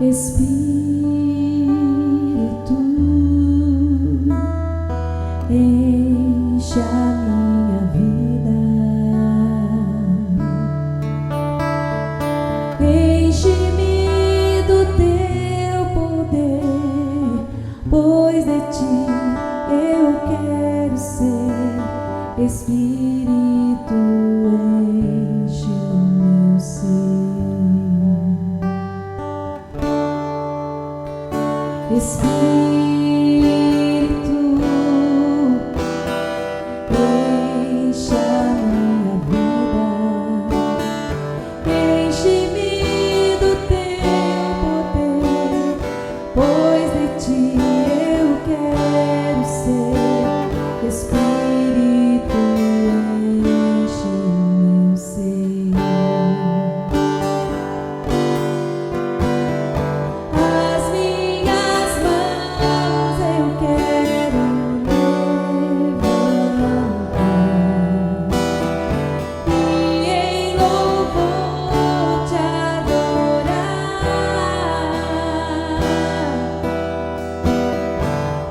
Espírito, enche a minha vida, enche-me do teu poder, pois de ti eu quero ser. Espírito, enche o meu ser. Espírito, enche a minha vida, enche-me do teu poder, pois de ti eu quero ser. Espírito, enche o meu ser. As minhas mãos eu quero levantar e em louvor te adorar.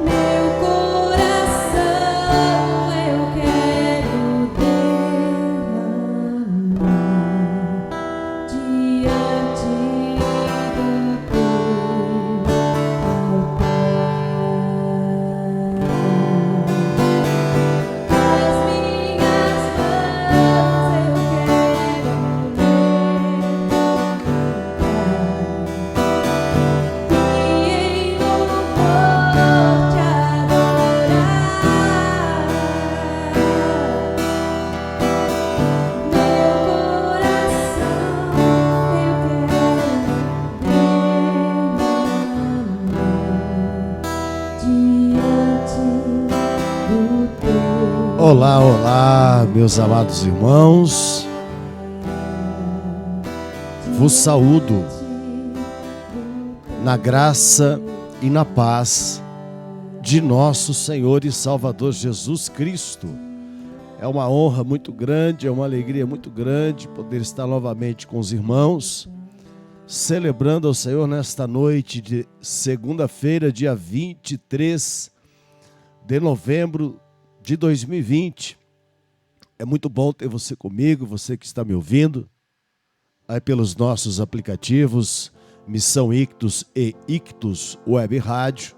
Meu coração eu quero derramar diante do teu altar. As minhas mãos eu quero levantar e em louvor te adorar. Meu coração eu quero derramar diante do teu. Olá, olá, meus amados irmãos. Vos saúdo na graça e na paz de nosso Senhor e Salvador Jesus Cristo. É uma honra muito grande, é uma alegria muito grande poder estar novamente com os irmãos, celebrando ao Senhor nesta noite de segunda-feira, dia 23 de novembro de 2020. É muito bom ter você comigo, você que está me ouvindo aí pelos nossos aplicativos Missão Ictus e Ictus Web Rádio.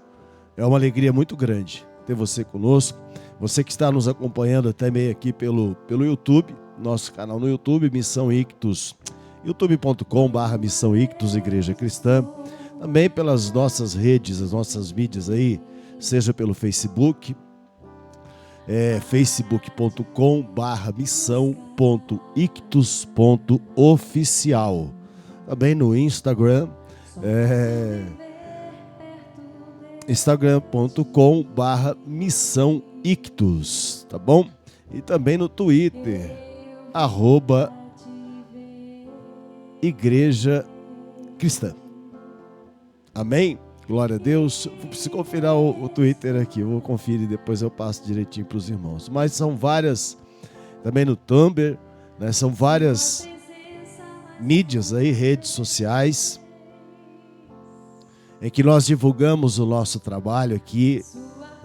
É uma alegria muito grande ter você conosco. Você que está nos acompanhando também aqui pelo YouTube, nosso canal no YouTube, Missão Ictus, youtube.com/Missão Ictus Igreja Cristã. Também pelas nossas redes, as nossas mídias aí, seja pelo Facebook, facebook.com/missão.ictus.oficial. Também no Instagram, instagram.com/Missão Ictus, tá bom? E também no Twitter, @Igreja Cristã. Amém? Glória a Deus. Eu preciso conferir o Twitter aqui, eu vou conferir e depois eu passo direitinho para os irmãos. Mas são várias, também no Tumblr, né? São várias mídias aí, redes sociais, em que nós divulgamos o nosso trabalho aqui,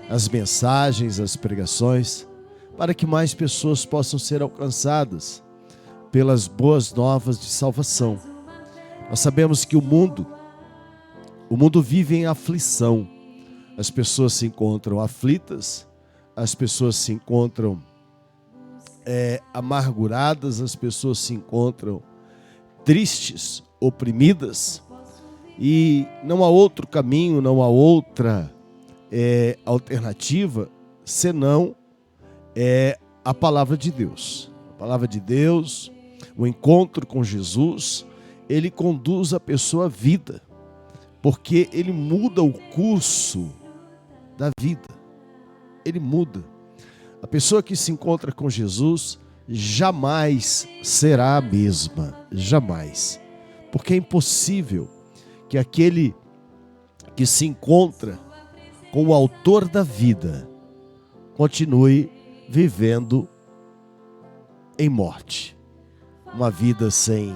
as mensagens, as pregações, para que mais pessoas possam ser alcançadas pelas boas novas de salvação. Nós sabemos que o mundo vive em aflição. As pessoas se encontram aflitas, as pessoas se encontram amarguradas, as pessoas se encontram tristes, oprimidas, e não há outro caminho, não há outra alternativa senão a palavra de Deus. A palavra de Deus, o encontro com Jesus, ele conduz a pessoa à vida, porque ele muda o curso da vida. Ele muda. A pessoa que se encontra com Jesus jamais será a mesma, jamais. Porque é impossível que aquele que se encontra com o autor da vida continue vivendo em morte. uma vida sem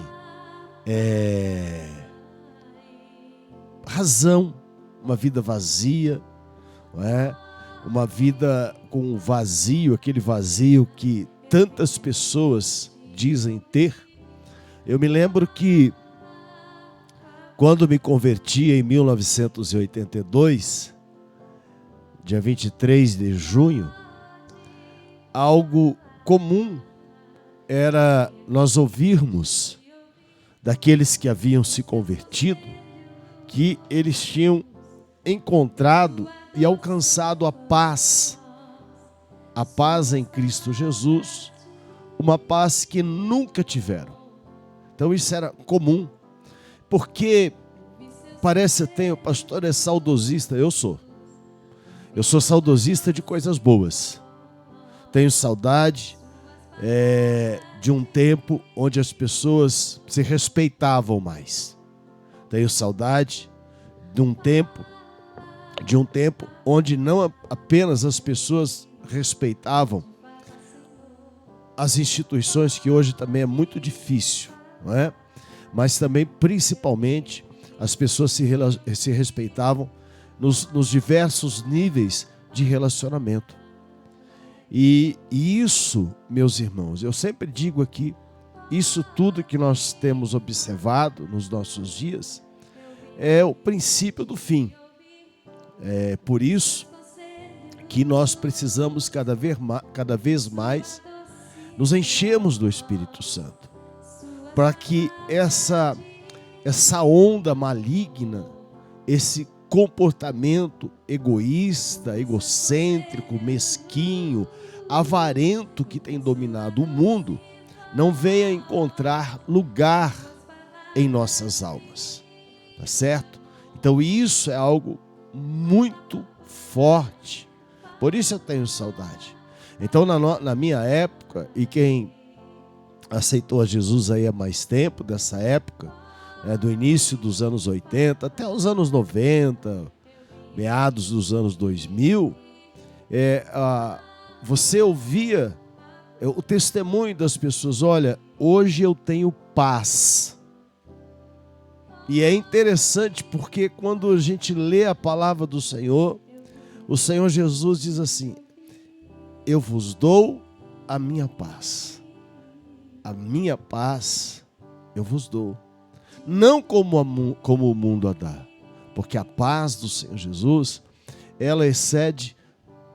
razão, uma vida vazia, não é? Uma vida com vazio, aquele vazio que tantas pessoas dizem ter. Eu me lembro que quando me converti em 1982, dia 23 de junho, algo comum era nós ouvirmos daqueles que haviam se convertido que eles tinham encontrado e alcançado a paz em Cristo Jesus, uma paz que nunca tiveram. Então isso era comum, porque parece até o pastor é saudosista. Eu sou saudosista de coisas boas. Tenho saudade de um tempo onde as pessoas se respeitavam mais. Tenho saudade de um tempo onde não apenas as pessoas respeitavam as instituições, que hoje também é muito difícil, não é? Mas também, principalmente, as pessoas se respeitavam nos diversos níveis de relacionamento. E isso, meus irmãos, eu sempre digo aqui, isso tudo que nós temos observado nos nossos dias é o princípio do fim. É por isso que nós precisamos cada vez mais nos enchermos do Espírito Santo, para que essa onda maligna, esse comportamento egoísta, egocêntrico, mesquinho, avarento que tem dominado o mundo, não venha encontrar lugar em nossas almas, tá certo? Então isso é algo muito forte, por isso eu tenho saudade. Então na minha época, e quem aceitou a Jesus aí há mais tempo, dessa época, do início dos anos 80 até os anos 90, meados dos anos 2000, você ouvia o testemunho das pessoas: olha, hoje eu tenho paz. E é interessante porque quando a gente lê a palavra do Senhor, o Senhor Jesus diz assim: eu vos dou a minha paz. A minha paz eu vos dou. Não como o mundo a dá. Porque a paz do Senhor Jesus, ela excede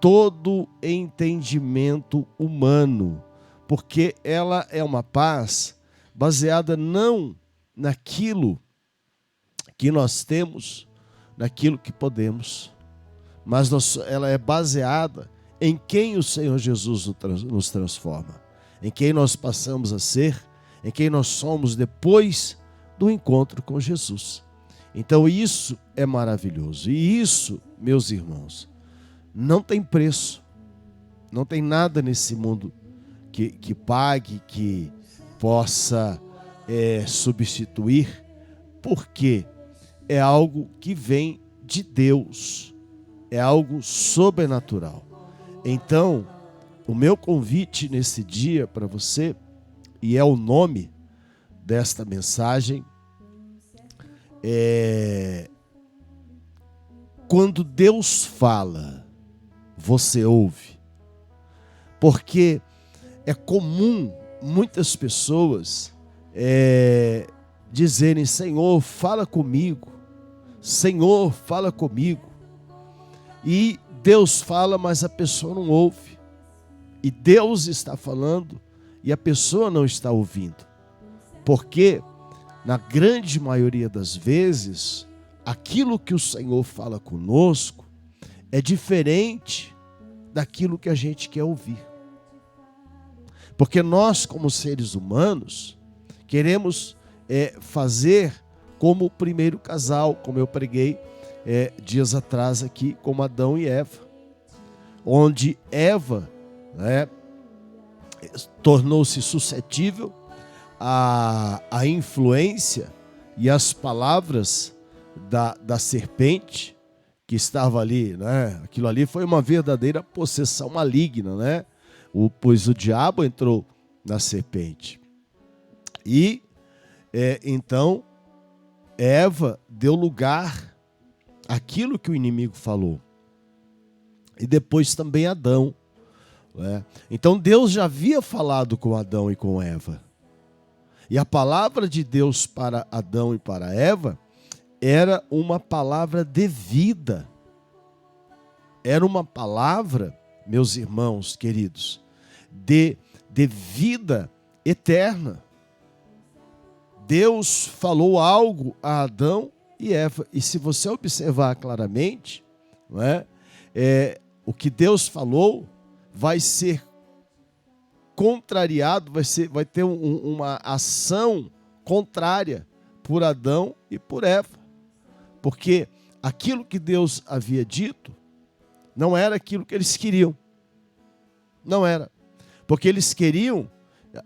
todo entendimento humano. Porque ela é uma paz baseada não naquilo que nós temos, naquilo que podemos, mas ela é baseada em quem o Senhor Jesus nos transforma, em quem nós passamos a ser, em quem nós somos depois do encontro com Jesus. Então isso é maravilhoso. E isso, meus irmãos, não tem preço. Não tem nada nesse mundo que pague, que possa substituir, porque é algo que vem de Deus, é algo sobrenatural. Então, o meu convite nesse dia para você, e é o nome desta mensagem, quando Deus fala, você ouve. Porque é comum muitas pessoas dizerem: Senhor, fala comigo. Senhor, fala comigo. E Deus fala, mas a pessoa não ouve. E Deus está falando e a pessoa não está ouvindo. Porque, na grande maioria das vezes, aquilo que o Senhor fala conosco é diferente daquilo que a gente quer ouvir. Porque nós, como seres humanos, queremos fazer como o primeiro casal, como eu preguei dias atrás aqui, como Adão e Eva. Onde Eva tornou-se suscetível à influência e às palavras da serpente que estava ali, né? Aquilo ali foi uma verdadeira possessão maligna, né? Pois o diabo entrou na serpente. E então Eva deu lugar àquilo que o inimigo falou. E depois também Adão. Então Deus já havia falado com Adão e com Eva. E a palavra de Deus para Adão e para Eva era uma palavra de vida. Era uma palavra, meus irmãos queridos, de vida eterna. Deus falou algo a Adão e Eva. E se você observar claramente, o que Deus falou vai ser contrariado, vai ter uma ação contrária por Adão e por Eva. Porque aquilo que Deus havia dito não era aquilo que eles queriam. Não era. Porque eles queriam,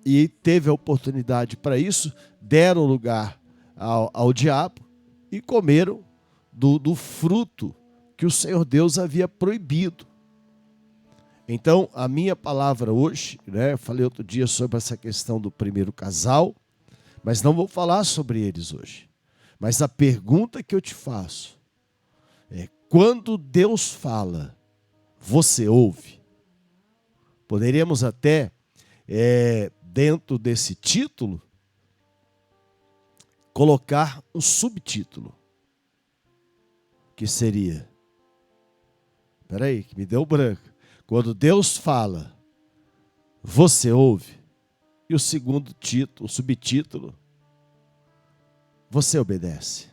e teve a oportunidade para isso, deram lugar ao diabo e comeram do fruto que o Senhor Deus havia proibido. Então, a minha palavra hoje, eu falei outro dia sobre essa questão do primeiro casal, mas não vou falar sobre eles hoje. Mas a pergunta que eu te faço é: quando Deus fala, você ouve? Poderíamos até, dentro desse título, colocar um subtítulo, que seria, espera aí, que me deu branco. Quando Deus fala, você ouve? E o segundo título, o subtítulo, você obedece?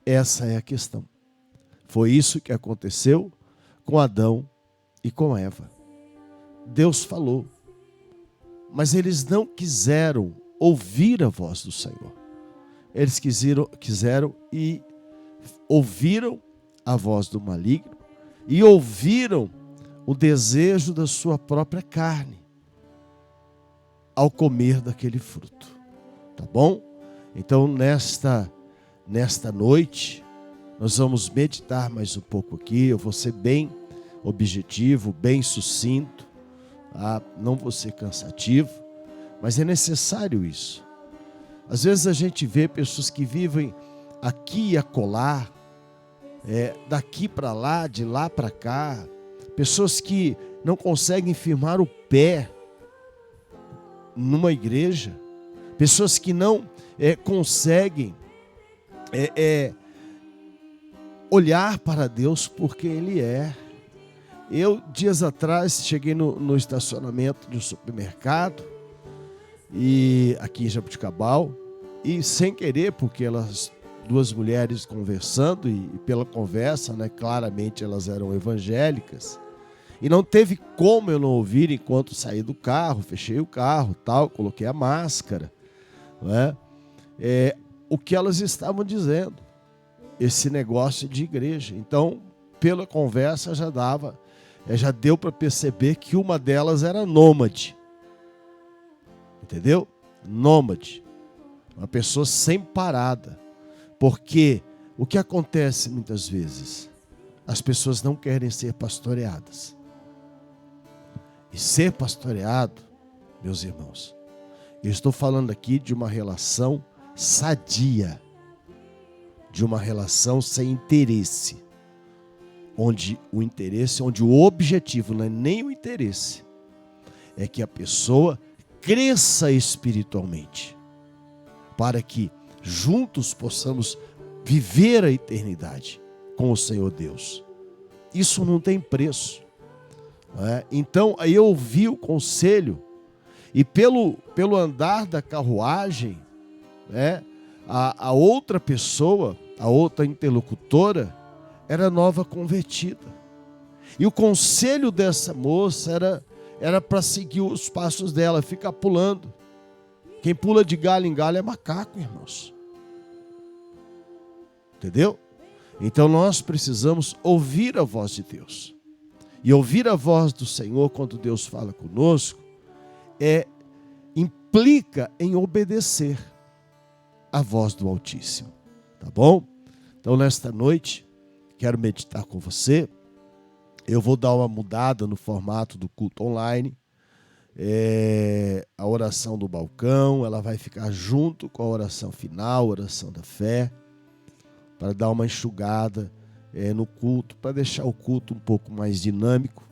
Essa é a questão. Foi isso que aconteceu com Adão e com Eva. Deus falou, mas eles não quiseram ouvir a voz do Senhor. Eles quiseram e ouviram a voz do maligno e ouviram o desejo da sua própria carne ao comer daquele fruto. Tá bom? Então, nesta noite, nós vamos meditar mais um pouco aqui. Eu vou ser bem objetivo, bem sucinto, tá? Não vou ser cansativo, mas é necessário isso. Às vezes a gente vê pessoas que vivem aqui e acolá, daqui para lá, de lá para cá, pessoas que não conseguem firmar o pé numa igreja, pessoas que não conseguem olhar para Deus por quem Ele é. Eu, dias atrás, cheguei no estacionamento de um supermercado, e aqui em Jaboticabal, e sem querer, porque elas, duas mulheres conversando, e pela conversa, claramente elas eram evangélicas, e não teve como eu não ouvir enquanto saí do carro, fechei o carro, coloquei a máscara, o que elas estavam dizendo, esse negócio de igreja. Então, pela conversa já deu para perceber que uma delas era nômade, entendeu? Nômade, uma pessoa sem parada, porque o que acontece muitas vezes? As pessoas não querem ser pastoreadas. E ser pastoreado, meus irmãos, eu estou falando aqui de uma relação sadia, de uma relação sem interesse, onde o objetivo não é nem o interesse, é que a pessoa cresça espiritualmente, para que juntos possamos viver a eternidade com o Senhor Deus. Isso não tem preço. Então, aí eu ouvi o conselho, e pelo andar da carruagem, a outra pessoa, a outra interlocutora, era nova convertida. E o conselho dessa moça era para seguir os passos dela, ficar pulando. Quem pula de galho em galho é macaco, irmãos. Entendeu? Então nós precisamos ouvir a voz de Deus. E ouvir a voz do Senhor quando Deus fala conosco implica em obedecer a voz do Altíssimo. Tá bom? Então nesta noite, quero meditar com você. Eu vou dar uma mudada no formato do culto online. a oração do balcão, ela vai ficar junto com a oração final, a oração da fé, para dar uma enxugada no culto, para deixar o culto um pouco mais dinâmico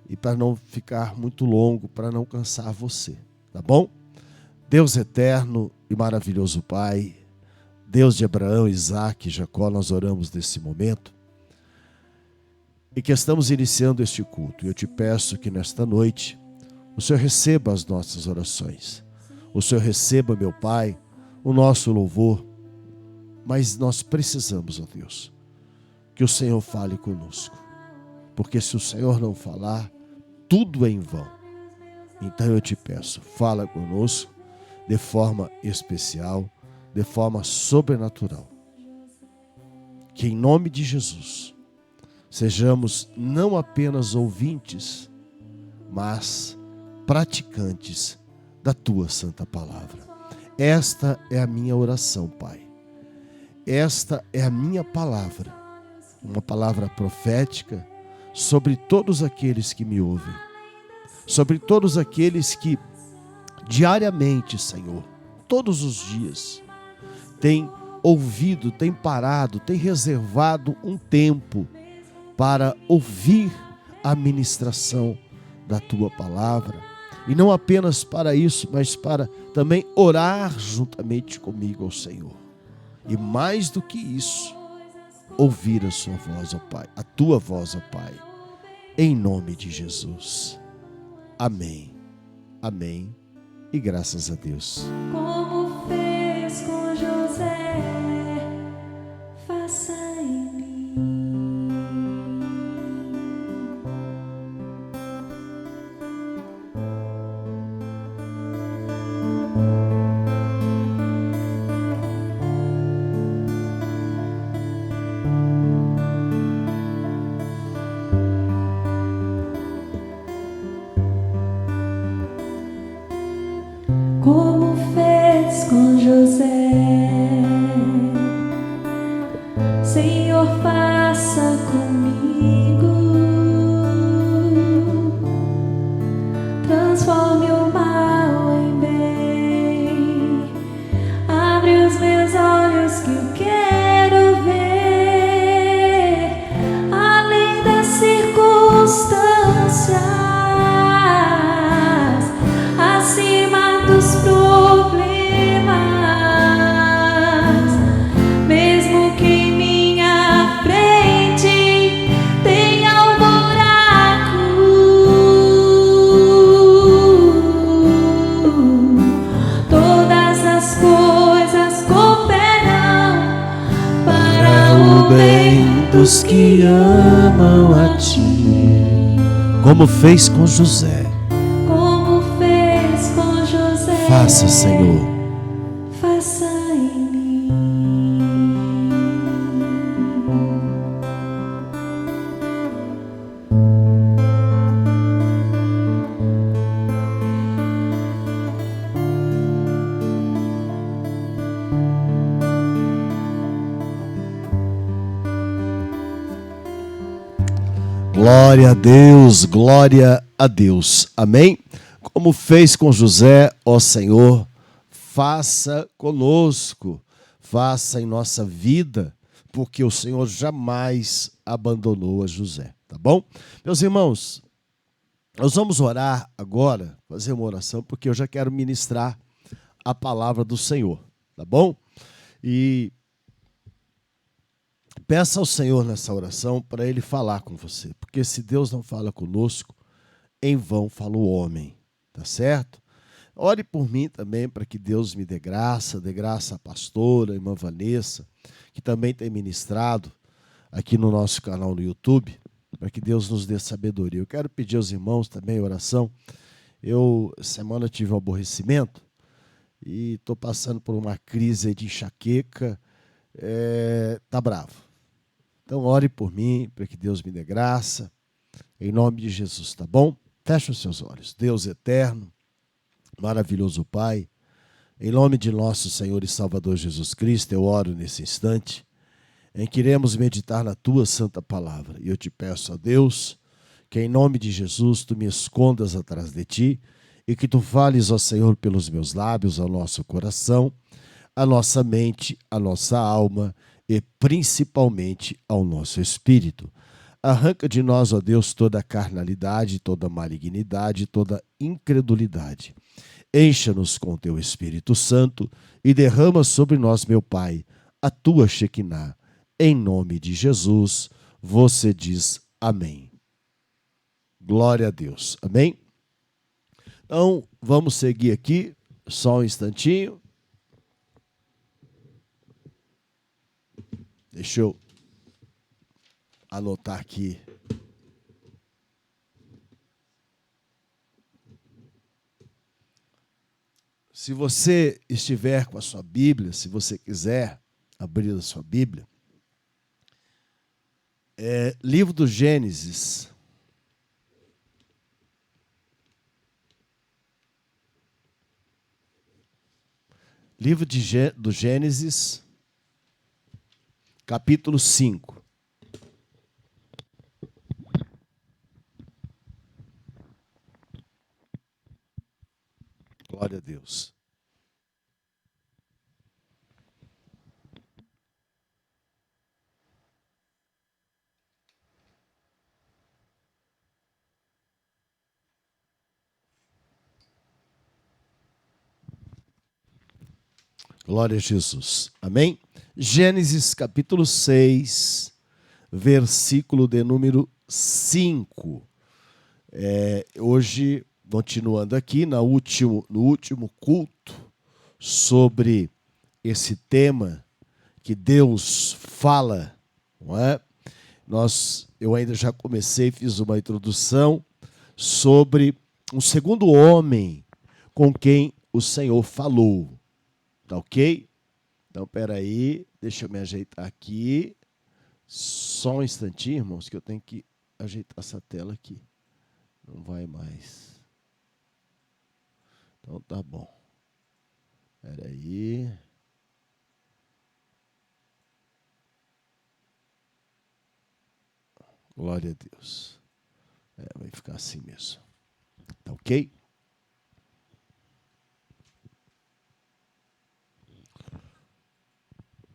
e para não ficar muito longo, para não cansar você, tá bom? Deus eterno e maravilhoso Pai, Deus de Abraão, Isaque e Jacó, nós oramos nesse momento e que estamos iniciando este culto. E eu te peço que nesta noite o Senhor receba as nossas orações, o Senhor receba, meu Pai, o nosso louvor, mas nós precisamos, ó Deus, que o Senhor fale conosco, porque se o Senhor não falar, tudo é em vão. Então eu te peço, fala conosco de forma especial, de forma sobrenatural. Que em nome de Jesus, sejamos não apenas ouvintes, mas praticantes da Tua Santa Palavra. Esta é a minha oração, Pai. Esta é a minha palavra, uma palavra profética sobre todos aqueles que me ouvem, sobre todos aqueles que diariamente, Senhor, todos os dias, têm ouvido, têm parado, têm reservado um tempo para ouvir a ministração da Tua Palavra. E não apenas para isso, mas para também orar juntamente comigo ao Senhor. E mais do que isso, ouvir a Sua voz, ó Pai, a Tua voz, ó Pai, em nome de Jesus. Amém. Amém. E graças a Deus. Como fez com José, faça em mim. Como fez com José, Senhor, faça comigo. Transforme o mal em bem. Abre os meus olhos que eu quero ver além das circunstâncias, acima dos problemas, mesmo que em minha frente tenha um buraco, todas as coisas cooperam para o bem dos que amam a Ti, como fez com José. como fez com José. Faça, Senhor. Faça em mim. Glória a Deus, glória a Deus. Amém? Como fez com José, ó Senhor, faça conosco, faça em nossa vida, porque o Senhor jamais abandonou a José, tá bom? Meus irmãos, nós vamos orar agora, fazer uma oração, porque eu já quero ministrar a palavra do Senhor, tá bom? E peça ao Senhor nessa oração para Ele falar com você, porque se Deus não fala conosco, em vão fala o homem, tá certo? Ore por mim também para que Deus me dê graça à pastora, a irmã Vanessa, que também tem ministrado aqui no nosso canal no YouTube, para que Deus nos dê sabedoria. Eu quero pedir aos irmãos também oração. Eu, semana, tive um aborrecimento e estou passando por uma crise de enxaqueca, tá bravo. Então, ore por mim, para que Deus me dê graça, em nome de Jesus, tá bom? Feche os seus olhos. Deus eterno, maravilhoso Pai, em nome de nosso Senhor e Salvador Jesus Cristo, eu oro nesse instante, em que iremos meditar na Tua Santa Palavra. E eu te peço a Deus, que em nome de Jesus, Tu me escondas atrás de Ti, e que tu fales, ó Senhor, pelos meus lábios, ao nosso coração, à nossa mente, à nossa alma e principalmente ao nosso espírito. Arranca de nós, ó Deus, toda carnalidade, toda malignidade, toda incredulidade. Encha-nos com teu Espírito Santo e derrama sobre nós, meu Pai, a tua Shekinah. Em nome de Jesus, você diz amém. Glória a Deus. Amém? Então, vamos seguir aqui, só um instantinho. Deixa eu anotar aqui. Se você estiver com a sua Bíblia, se você quiser abrir a sua Bíblia, livro do Gênesis. Livro do Gênesis, capítulo 5. Glória a Deus. Glória a Jesus. Amém? Gênesis capítulo 6, versículo de número 5. Hoje, continuando aqui, no último culto, sobre esse tema que Deus fala, não é? Eu ainda já comecei, fiz uma introdução sobre um segundo homem com quem o Senhor falou. Tá ok? Então, peraí, deixa eu me ajeitar aqui. Só um instantinho, irmãos, que eu tenho que ajeitar essa tela aqui. Não vai mais. Então, tá bom. Peraí. Glória a Deus. Vai ficar assim mesmo. Tá ok?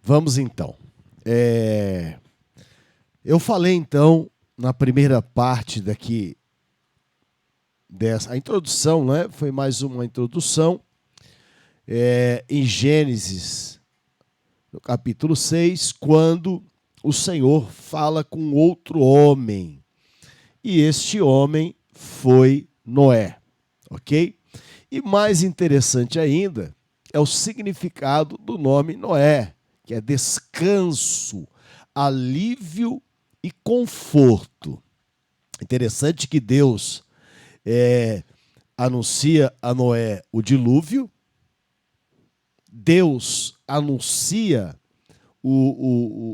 Vamos então. Eu falei então na primeira parte daqui a introdução, né? Foi mais uma introdução em Gênesis, no capítulo 6, quando o Senhor fala com outro homem. E este homem foi Noé, ok? E mais interessante ainda é o significado do nome Noé, que é descanso, alívio e conforto. Interessante que Deus anuncia a Noé o dilúvio, Deus anuncia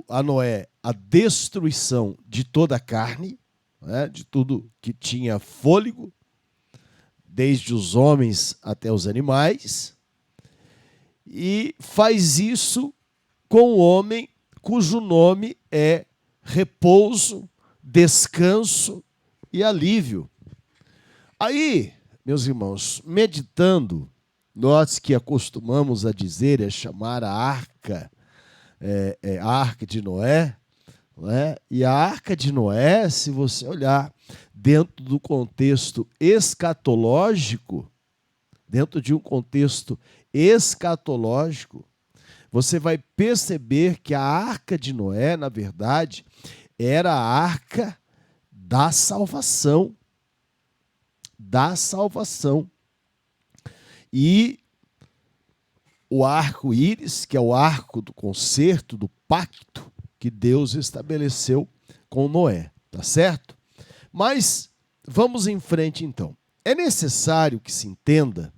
a Noé a destruição de toda a carne, né, de tudo que tinha fôlego, desde os homens até os animais, e faz isso com o homem cujo nome é repouso, descanso e alívio. Aí, meus irmãos, meditando, nós que acostumamos a dizer, chamar a arca, a arca de Noé, né? E a arca de Noé, se você olhar dentro do contexto escatológico, você vai perceber que a arca de Noé, na verdade, era a arca da salvação. E o arco-íris, que é o arco do concerto, do pacto que Deus estabeleceu com Noé, tá certo? Mas vamos em frente então. É necessário que se entenda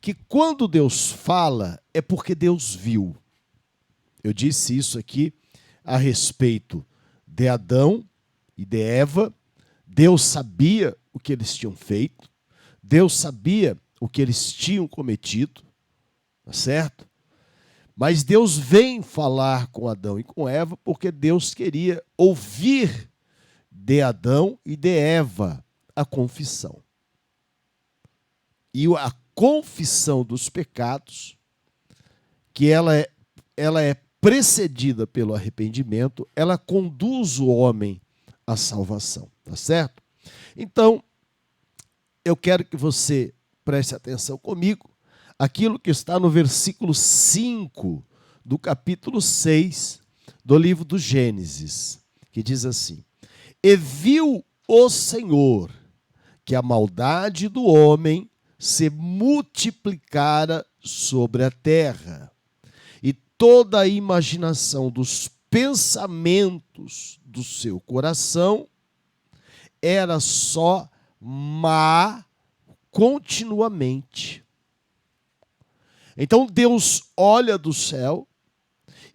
que quando Deus fala é porque Deus viu. Eu disse isso aqui a respeito de Adão e de Eva. Deus sabia o que eles tinham feito, Deus sabia o que eles tinham cometido, tá certo? Mas Deus vem falar com Adão e com Eva porque Deus queria ouvir de Adão e de Eva a confissão. e a confissão dos pecados, que ela é precedida pelo arrependimento, ela conduz o homem à salvação, tá certo? Então, eu quero que você preste atenção comigo, aquilo que está no versículo 5 do capítulo 6 do livro do Gênesis, que diz assim: E viu o Senhor que a maldade do homem se multiplicara sobre a terra, e toda a imaginação dos pensamentos do seu coração era só má continuamente. Então Deus olha do céu,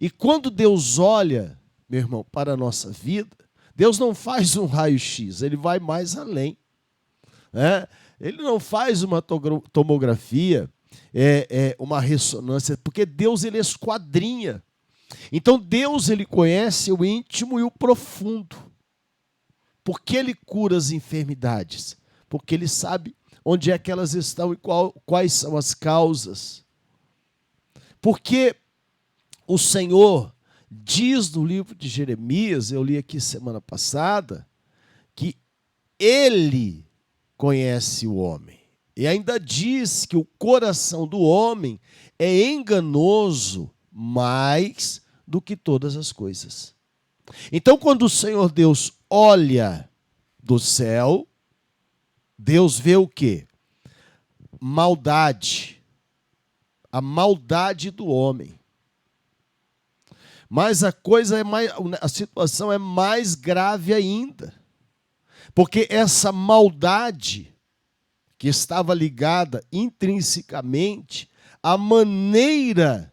e quando Deus olha, meu irmão, para a nossa vida, Deus não faz um raio-x, ele vai mais além. Ele não faz uma tomografia, uma ressonância, porque Deus ele esquadrinha. Então Deus ele conhece o íntimo e o profundo. Por que ele cura as enfermidades? Porque ele sabe onde é que elas estão e quais são as causas. Porque o Senhor diz no livro de Jeremias, eu li aqui semana passada, que ele conhece o homem. E ainda diz que o coração do homem é enganoso mais do que todas as coisas. Então, quando o Senhor Deus olha do céu, Deus vê o quê? Maldade. A maldade do homem. Mas a situação é mais grave ainda. Porque essa maldade que estava ligada intrinsecamente à maneira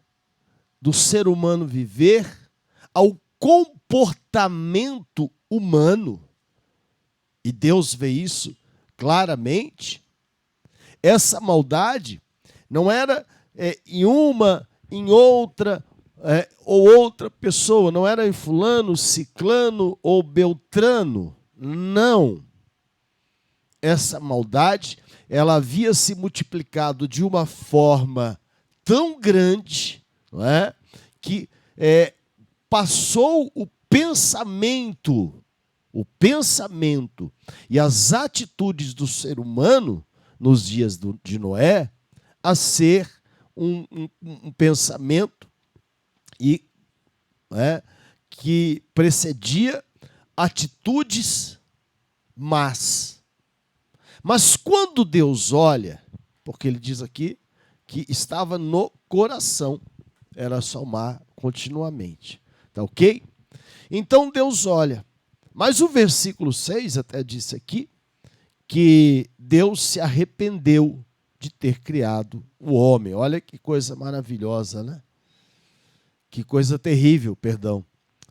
do ser humano viver, ao comportamento humano, e Deus vê isso claramente, essa maldade não era em uma, em outra, ou outra pessoa, não era em fulano, ciclano ou beltrano. Não. Essa maldade, ela havia se multiplicado de uma forma tão grande, não é? Que passou o pensamento e as atitudes do ser humano nos dias de Noé a ser um pensamento que precedia atitudes más. Mas quando Deus olha, porque ele diz aqui que estava no coração, era só má continuamente. Tá ok? Então Deus olha. Mas o versículo 6 até disse aqui que Deus se arrependeu de ter criado o homem. Olha que coisa maravilhosa, né? Que coisa terrível, perdão.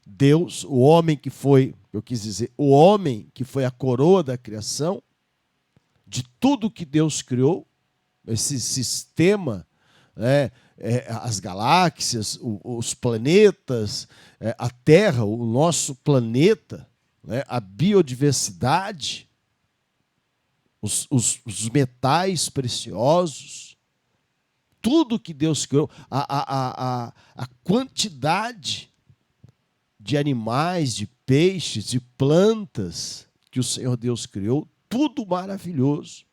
Deus, o homem que foi, eu quis dizer, o homem que foi a coroa da criação, de tudo que Deus criou, esse sistema, as galáxias, os planetas, a Terra, o nosso planeta, a biodiversidade, os metais preciosos, tudo que Deus criou, a quantidade de animais, de peixes, de plantas que o Senhor Deus criou, tudo maravilhoso.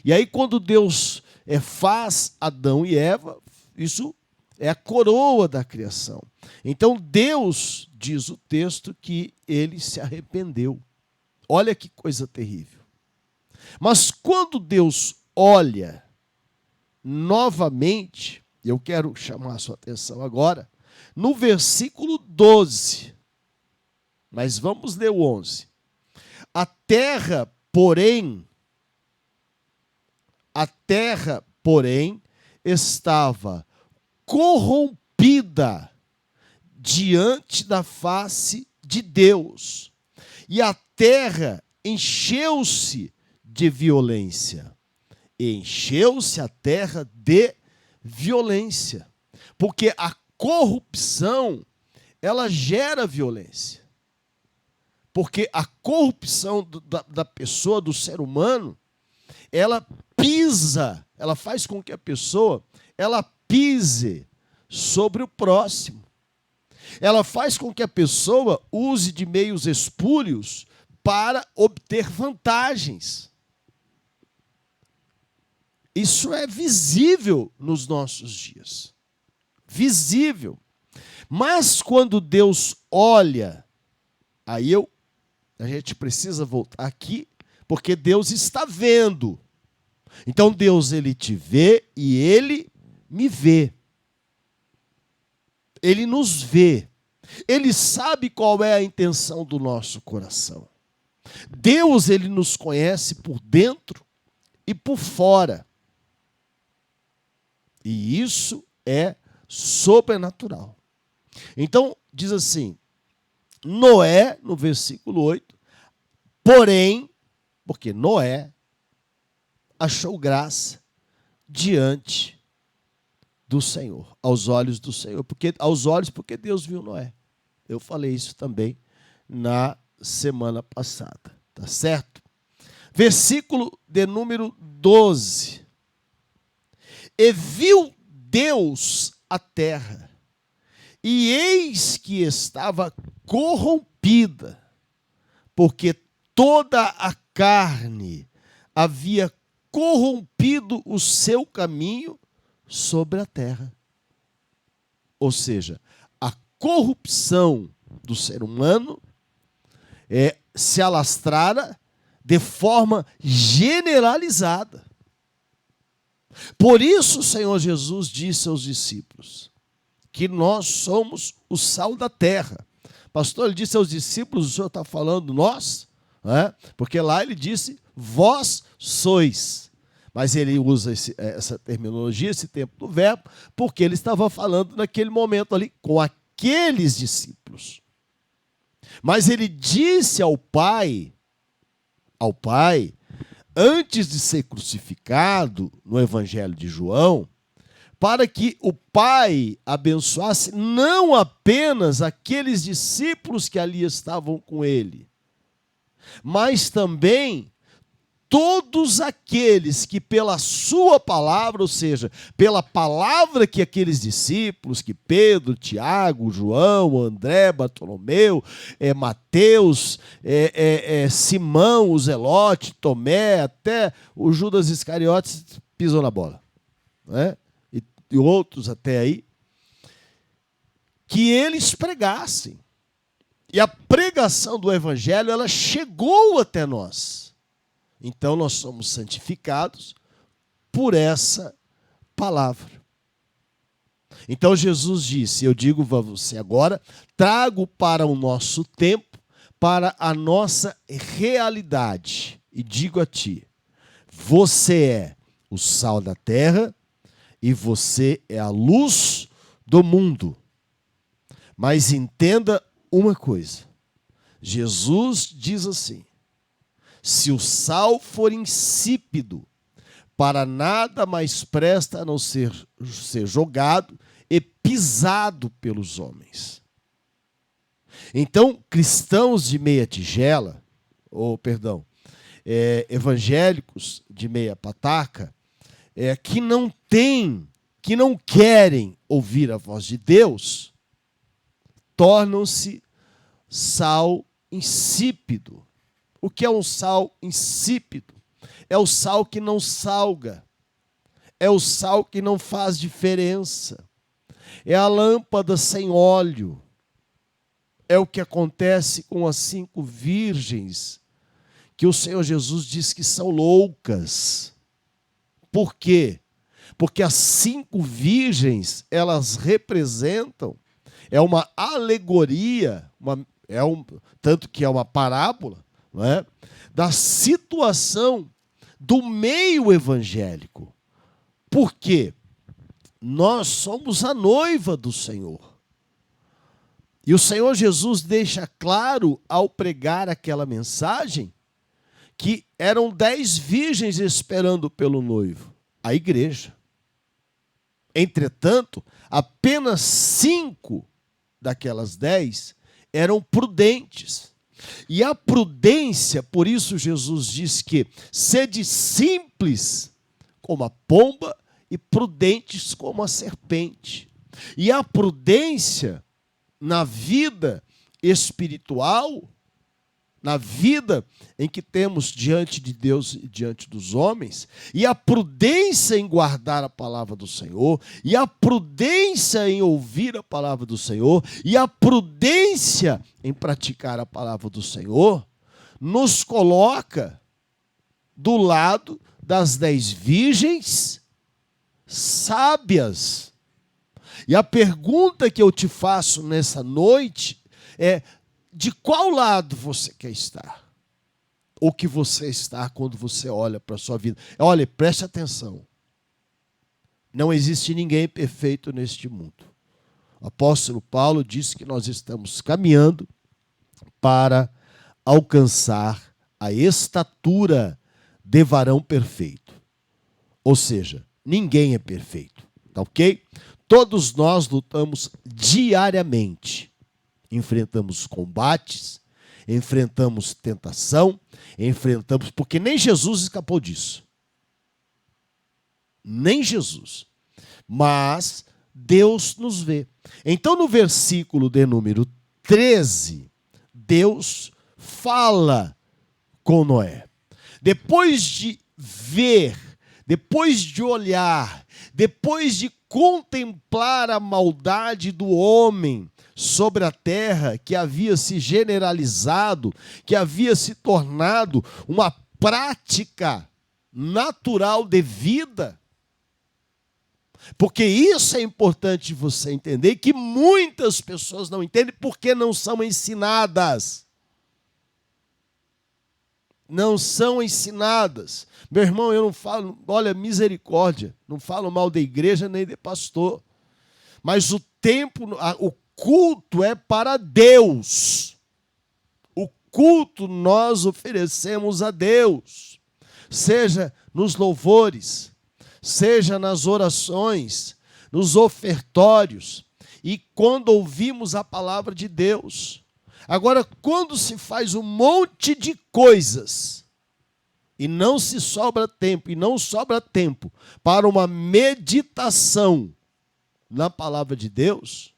E aí quando Deus faz Adão e Eva, isso é a coroa da criação. Então Deus, diz o texto, que ele se arrependeu. Olha que coisa terrível. Mas quando Deus olha novamente, eu quero chamar a sua atenção agora, no versículo 12, mas vamos ler o 11. A terra, porém, estava corrompida diante da face de Deus, e a terra encheu-se de violência. Encheu-se a terra de violência, porque a corrupção, ela gera violência. Porque a corrupção da pessoa, do ser humano, ela ela faz com que a pessoa, ela pise sobre o próximo. Ela faz com que a pessoa use de meios espúrios para obter vantagens. Isso é visível nos nossos dias. Visível. Mas quando Deus olha, aí a gente precisa voltar aqui, porque Deus está vendo. Então Deus, ele te vê e ele me vê. Ele nos vê. Ele sabe qual é a intenção do nosso coração. Deus, ele nos conhece por dentro e por fora. E isso é sobrenatural. Então, diz assim, Noé, no versículo 8, porém, porque Noé achou graça diante do Senhor, aos olhos do Senhor, porque Deus viu Noé. Eu falei isso também na semana passada, tá certo? Versículo de número 12. E viu Deus a terra, e eis que estava corrompida, porque toda a carne havia corrompido o seu caminho sobre a terra. Ou seja, a corrupção do ser humano se alastrara de forma generalizada. Por isso o Senhor Jesus disse aos discípulos que nós somos o sal da terra. Pastor, ele disse aos discípulos, o senhor está falando nós? Porque lá ele disse, vós sois. Mas ele usa essa terminologia, esse tempo do verbo, porque ele estava falando naquele momento ali com aqueles discípulos. Mas ele disse ao Pai, antes de ser crucificado, no Evangelho de João, para que o Pai abençoasse não apenas aqueles discípulos que ali estavam com ele, mas também todos aqueles que pela sua palavra, ou seja, pela palavra que aqueles discípulos, que Pedro, Tiago, João, André, Bartolomeu, Mateus, Simão, o Zelote, Tomé, até o Judas Iscariotes pisou na bola, né? E outros até aí, que eles pregassem. E a pregação do Evangelho, ela chegou até nós. Então, nós somos santificados por essa palavra. Então, Jesus disse, eu digo a você agora, trago para o nosso tempo, para a nossa realidade. E digo a ti, você é o sal da terra e você é a luz do mundo. Mas entenda uma coisa, Jesus diz assim, se o sal for insípido, para nada mais presta a não ser jogado e pisado pelos homens. Então, cristãos de meia tigela, evangélicos de meia pataca, que não querem ouvir a voz de Deus, tornam-se sal insípido. O que é um sal insípido? É o sal que não salga. É o sal que não faz diferença. É a lâmpada sem óleo. É o que acontece com as 5 virgens, que o Senhor Jesus diz que são loucas. Por quê? Porque as 5 virgens, elas representam, é uma alegoria, tanto que é uma parábola, não é? Da situação do meio evangélico. Por quê? Nós somos a noiva do Senhor. E o Senhor Jesus deixa claro, ao pregar aquela mensagem, que eram 10 virgens esperando pelo noivo, a igreja. Entretanto, apenas 5 daquelas 10 eram prudentes. E a prudência, por isso Jesus diz que sede simples como a pomba e prudentes como a serpente. E a prudência na vida espiritual, na vida em que temos diante de Deus e diante dos homens, e a prudência em guardar a palavra do Senhor, e a prudência em ouvir a palavra do Senhor, e a prudência em praticar a palavra do Senhor, nos coloca do lado das 10 virgens sábias. E a pergunta que eu te faço nessa noite é: de qual lado você quer estar? Ou que você está quando você olha para a sua vida? Olha, preste atenção. Não existe ninguém perfeito neste mundo. O apóstolo Paulo disse que nós estamos caminhando para alcançar a estatura de varão perfeito. Ou seja, ninguém é perfeito, tá ok? Todos nós lutamos diariamente. Enfrentamos combates, enfrentamos tentação, porque nem Jesus escapou disso. Nem Jesus. Mas Deus nos vê. Então, no versículo de número 13, Deus fala com Noé. Depois de ver, depois de olhar, depois de contemplar a maldade do homem sobre a terra, que havia se generalizado, que havia se tornado uma prática natural de vida. Porque isso é importante você entender, que muitas pessoas não entendem porque não são ensinadas. Não são ensinadas. Meu irmão, eu não falo, olha, misericórdia, não falo mal da igreja nem de pastor. Mas o culto é para Deus. O culto nós oferecemos a Deus. Seja nos louvores, seja nas orações, nos ofertórios, e quando ouvimos a palavra de Deus. Agora, quando se faz um monte de coisas e não sobra tempo para uma meditação na palavra de Deus,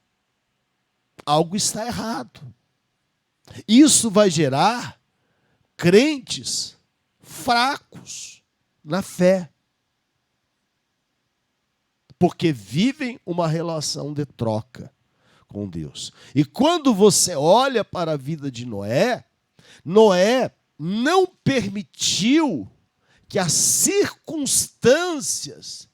algo está errado. Isso vai gerar crentes fracos na fé, porque vivem uma relação de troca com Deus. E quando você olha para a vida de Noé, Noé não permitiu que as circunstâncias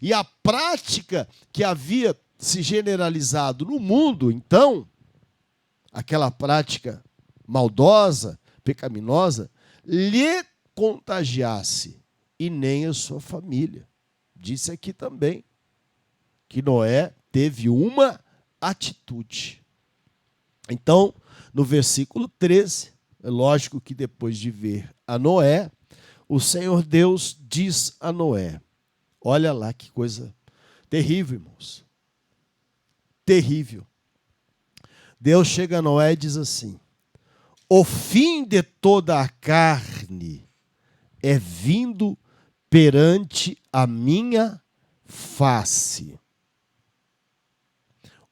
e a prática que havia se generalizado no mundo, então, aquela prática maldosa, pecaminosa, lhe contagiasse, e nem a sua família. Disse aqui também que Noé teve uma atitude. Então, no versículo 13, é lógico que depois de ver a Noé, o Senhor Deus diz a Noé, olha lá que coisa terrível, irmãos. Terrível. Deus chega a Noé e diz assim: o fim de toda a carne é vindo perante a minha face.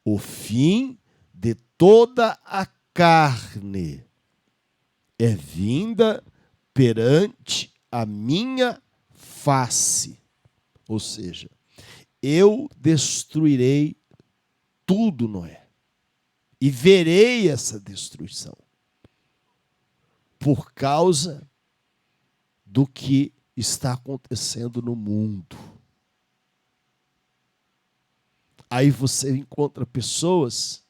O fim de toda a carne é vinda perante a minha face. Ou seja, eu destruirei tudo, Noé, e verei essa destruição por causa do que está acontecendo no mundo. Aí você encontra pessoas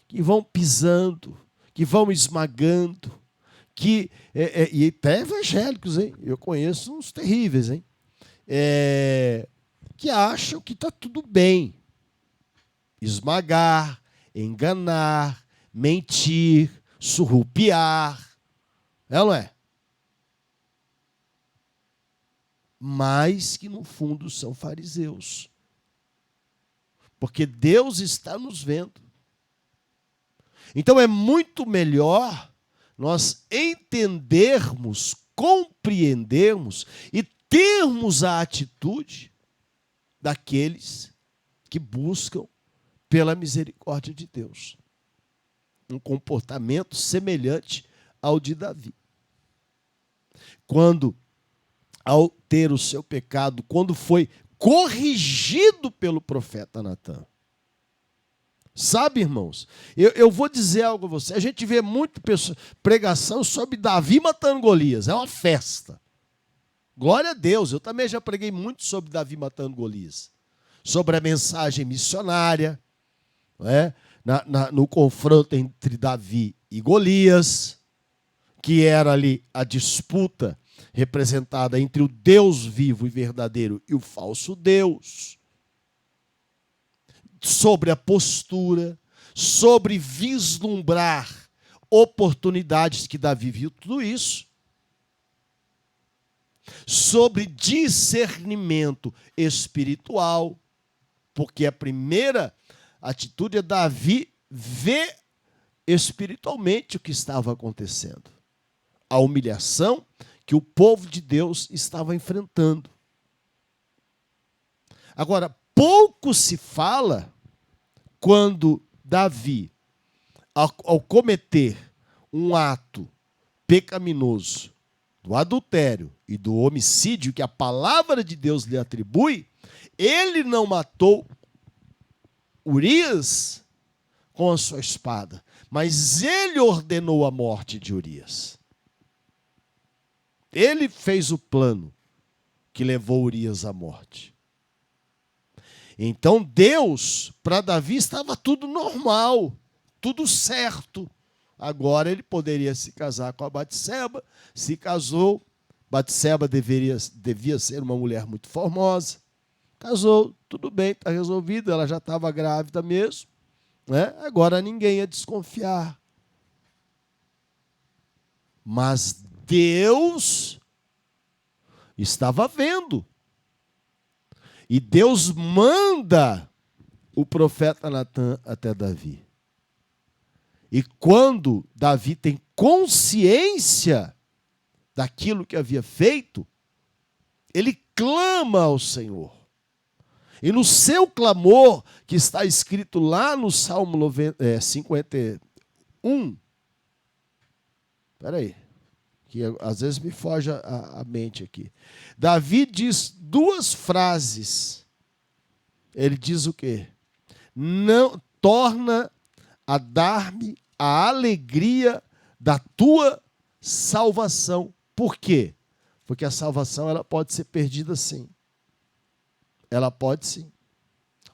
que vão pisando, que vão esmagando, e até evangélicos, hein? Eu conheço uns terríveis, hein? Que acham que está tudo bem. Esmagar, enganar, mentir, surrupiar. É ou não é? Mas que no fundo são fariseus. Porque Deus está nos vendo. Então é muito melhor nós entendermos, compreendermos e termos a atitude daqueles que buscam pela misericórdia de Deus. Um comportamento semelhante ao de Davi. Quando, ao ter o seu pecado, quando foi corrigido pelo profeta Natan. Sabe, irmãos, eu vou dizer algo a você. A gente vê muito pregação sobre Davi matando Golias. É uma festa. Glória a Deus. Eu também já preguei muito sobre Davi matando Golias. Sobre a mensagem missionária, né? No confronto entre Davi e Golias, que era ali a disputa representada entre o Deus vivo e verdadeiro e o falso Deus. Sobre a postura, sobre vislumbrar oportunidades que Davi viu, tudo isso. Sobre discernimento espiritual, porque a primeira atitude é Davi ver espiritualmente o que estava acontecendo. A humilhação que o povo de Deus estava enfrentando. Agora, pouco se fala quando Davi, ao cometer um ato pecaminoso do adultério e do homicídio que a palavra de Deus lhe atribui, ele não matou Urias com a sua espada, mas ele ordenou a morte de Urias. Ele fez o plano que levou Urias à morte. Então Deus, para Davi, estava tudo normal, tudo certo. Agora ele poderia se casar com a Batseba, se casou. Batseba devia ser uma mulher muito formosa. Casou, tudo bem, está resolvido, ela já estava grávida mesmo. Né? Agora ninguém ia desconfiar. Mas Deus estava vendo. E Deus manda o profeta Natan até Davi. E quando Davi tem consciência daquilo que havia feito, ele clama ao Senhor. E no seu clamor, que está escrito lá no Salmo 51, espera aí, que às vezes me foge a mente aqui. Davi diz duas frases. Ele diz o quê? Não torna a dar-me a alegria da tua salvação. Por quê? Porque a salvação ela pode ser perdida sim. Ela pode sim.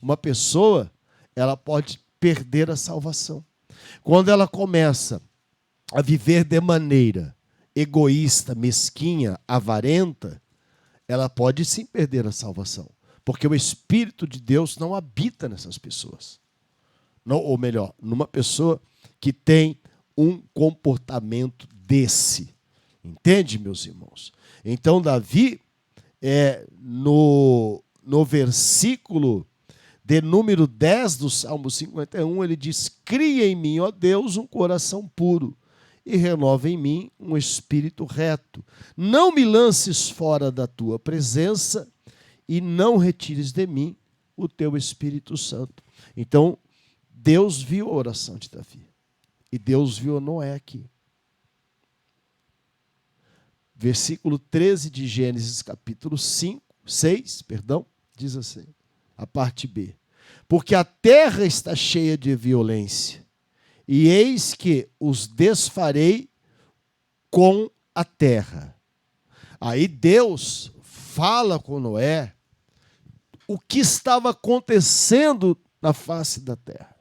Uma pessoa, ela pode perder a salvação. Quando ela começa a viver de maneira egoísta, mesquinha, avarenta, ela pode sim perder a salvação. Porque o Espírito de Deus não habita nessas pessoas. Não, ou melhor, numa pessoa que tem um comportamento desse. Entende, meus irmãos? Então, Davi, no versículo de número 10 do Salmo 51, ele diz: cria em mim, ó Deus, um coração puro e renova em mim um espírito reto. Não me lances fora da tua presença e não retires de mim o teu Espírito Santo. Então, Deus viu a oração de Davi. E Deus viu Noé aqui. Versículo 13 de Gênesis, capítulo 6, diz assim, a parte B. Porque a terra está cheia de violência, e eis que os desfarei com a terra. Aí Deus fala com Noé o que estava acontecendo na face da terra.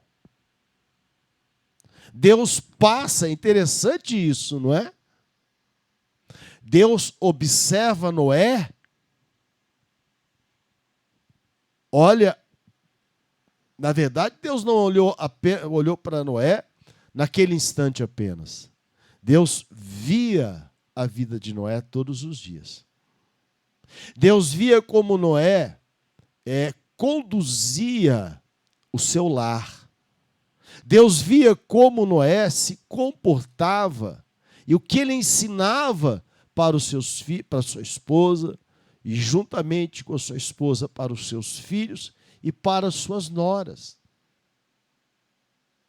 Deus passa, é interessante isso, não é? Deus observa Noé, olha, na verdade Deus não olhou para Noé naquele instante apenas. Deus via a vida de Noé todos os dias. Deus via como Noé conduzia o seu lar. Deus via como Noé se comportava e o que ele ensinava para os seus filhos, para sua esposa e juntamente com a sua esposa para os seus filhos e para as suas noras.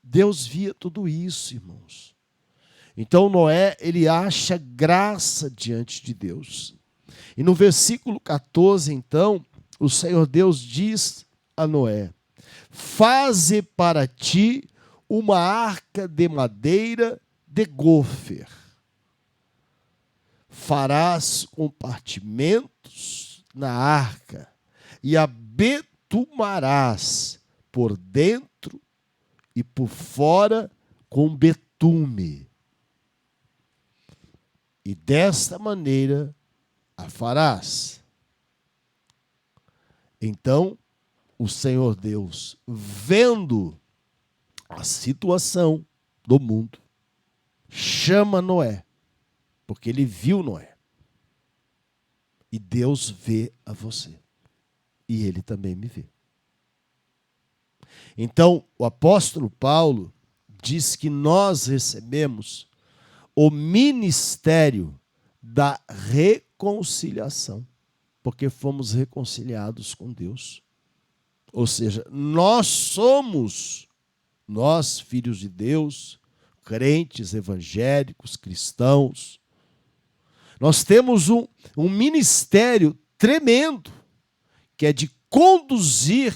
Deus via tudo isso, irmãos. Então Noé, ele acha graça diante de Deus. E no versículo 14, então, o Senhor Deus diz a Noé: faze para ti uma arca de madeira de gofer. Farás compartimentos na arca e a betumarás por dentro e por fora com betume. E desta maneira a farás. Então, o Senhor Deus, vendo a situação do mundo, chama Noé, porque ele viu Noé. E Deus vê a você. E ele também me vê. Então, o apóstolo Paulo diz que nós recebemos o ministério da reconciliação, porque fomos reconciliados com Deus. Ou seja, nós, filhos de Deus, crentes, evangélicos, cristãos, nós temos um ministério tremendo, que é de conduzir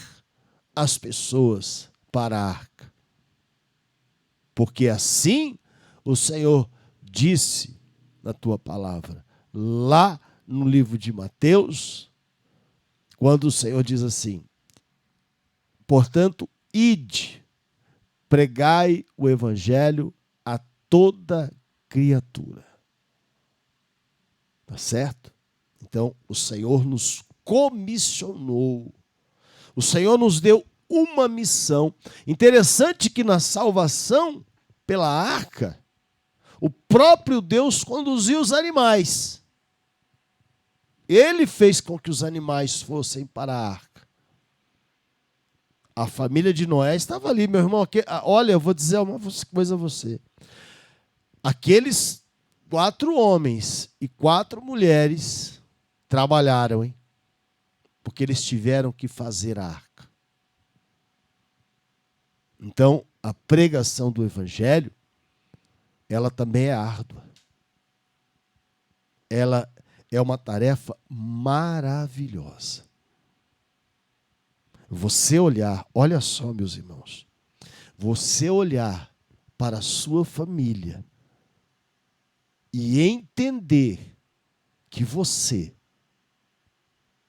as pessoas para a arca. Porque assim o Senhor disse na tua palavra, lá no livro de Mateus, quando o Senhor diz assim: portanto, ide, pregai o evangelho a toda criatura. Tá certo? Então, o Senhor nos comissionou. O Senhor nos deu uma missão. Interessante que na salvação pela arca, o próprio Deus conduziu os animais. Ele fez com que os animais fossem para a arca. A família de Noé estava ali, meu irmão. Olha, eu vou dizer uma coisa a você. Aqueles 4 homens e 4 mulheres trabalharam, hein? Porque eles tiveram que fazer a arca. Então, a pregação do evangelho, ela também é árdua. Ela é uma tarefa maravilhosa. Você olhar, olha só, meus irmãos, você olhar para a sua família e entender que você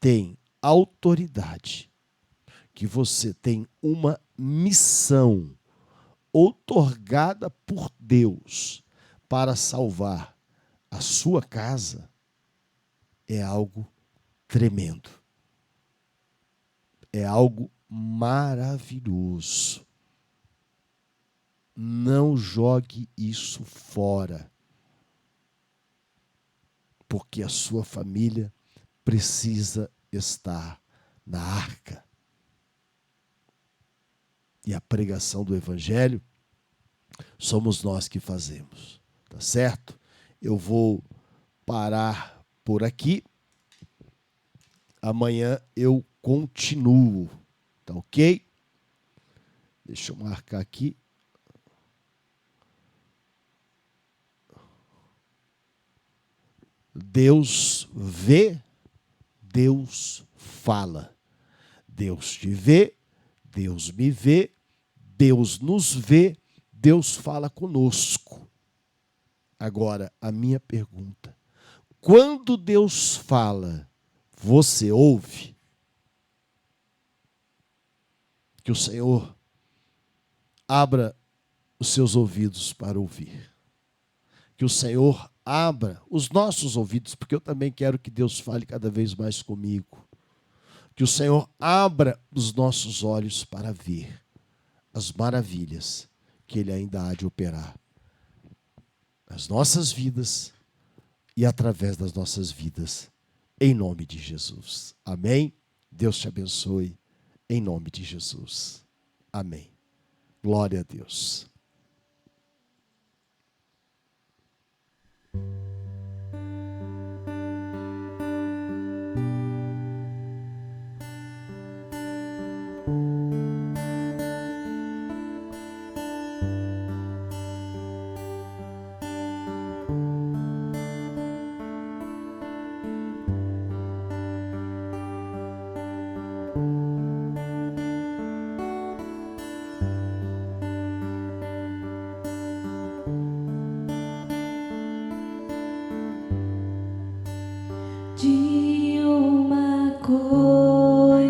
tem autoridade, que você tem uma missão outorgada por Deus para salvar a sua casa, é algo tremendo. É algo maravilhoso. Não jogue isso fora, porque a sua família precisa estar na arca. E a pregação do evangelho somos nós que fazemos, tá certo? Eu vou parar por aqui. Amanhã eu continuo, tá ok? Deixa eu marcar aqui. Deus vê, Deus fala. Deus te vê, Deus me vê, Deus nos vê, Deus fala conosco. Agora, a minha pergunta: quando Deus fala, você ouve? Que o Senhor abra os seus ouvidos para ouvir. Que o Senhor abra os nossos ouvidos, porque eu também quero que Deus fale cada vez mais comigo. Que o Senhor abra os nossos olhos para ver as maravilhas que Ele ainda há de operar nas nossas vidas e através das nossas vidas, em nome de Jesus. Amém? Deus te abençoe, em nome de Jesus. Amém. Glória a Deus.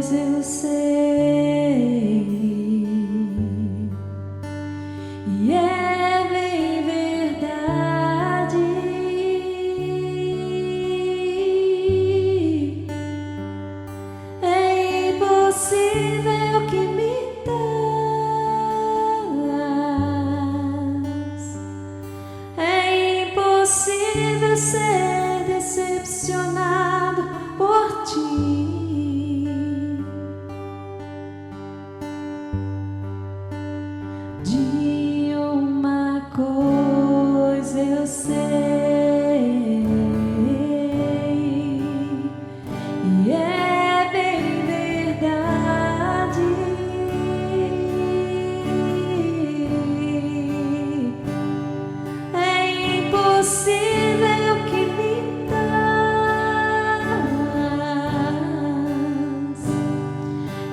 pois eu sei, e é bem verdade. É impossível que me telas, é impossível ser decepcionado por ti. De uma coisa eu sei, e é bem verdade. É impossível que me telas,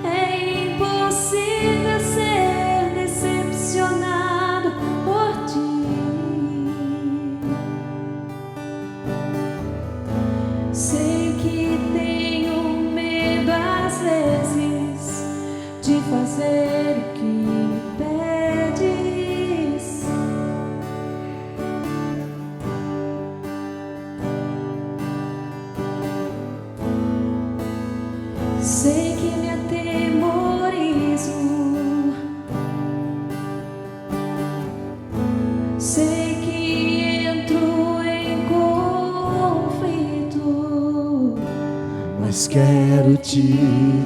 é impossível ser decepcionado por ti. Sei que tenho medo às vezes de fazer o que me pedes. Sei que me atemorizo, sei que entro em conflito, Mas quero te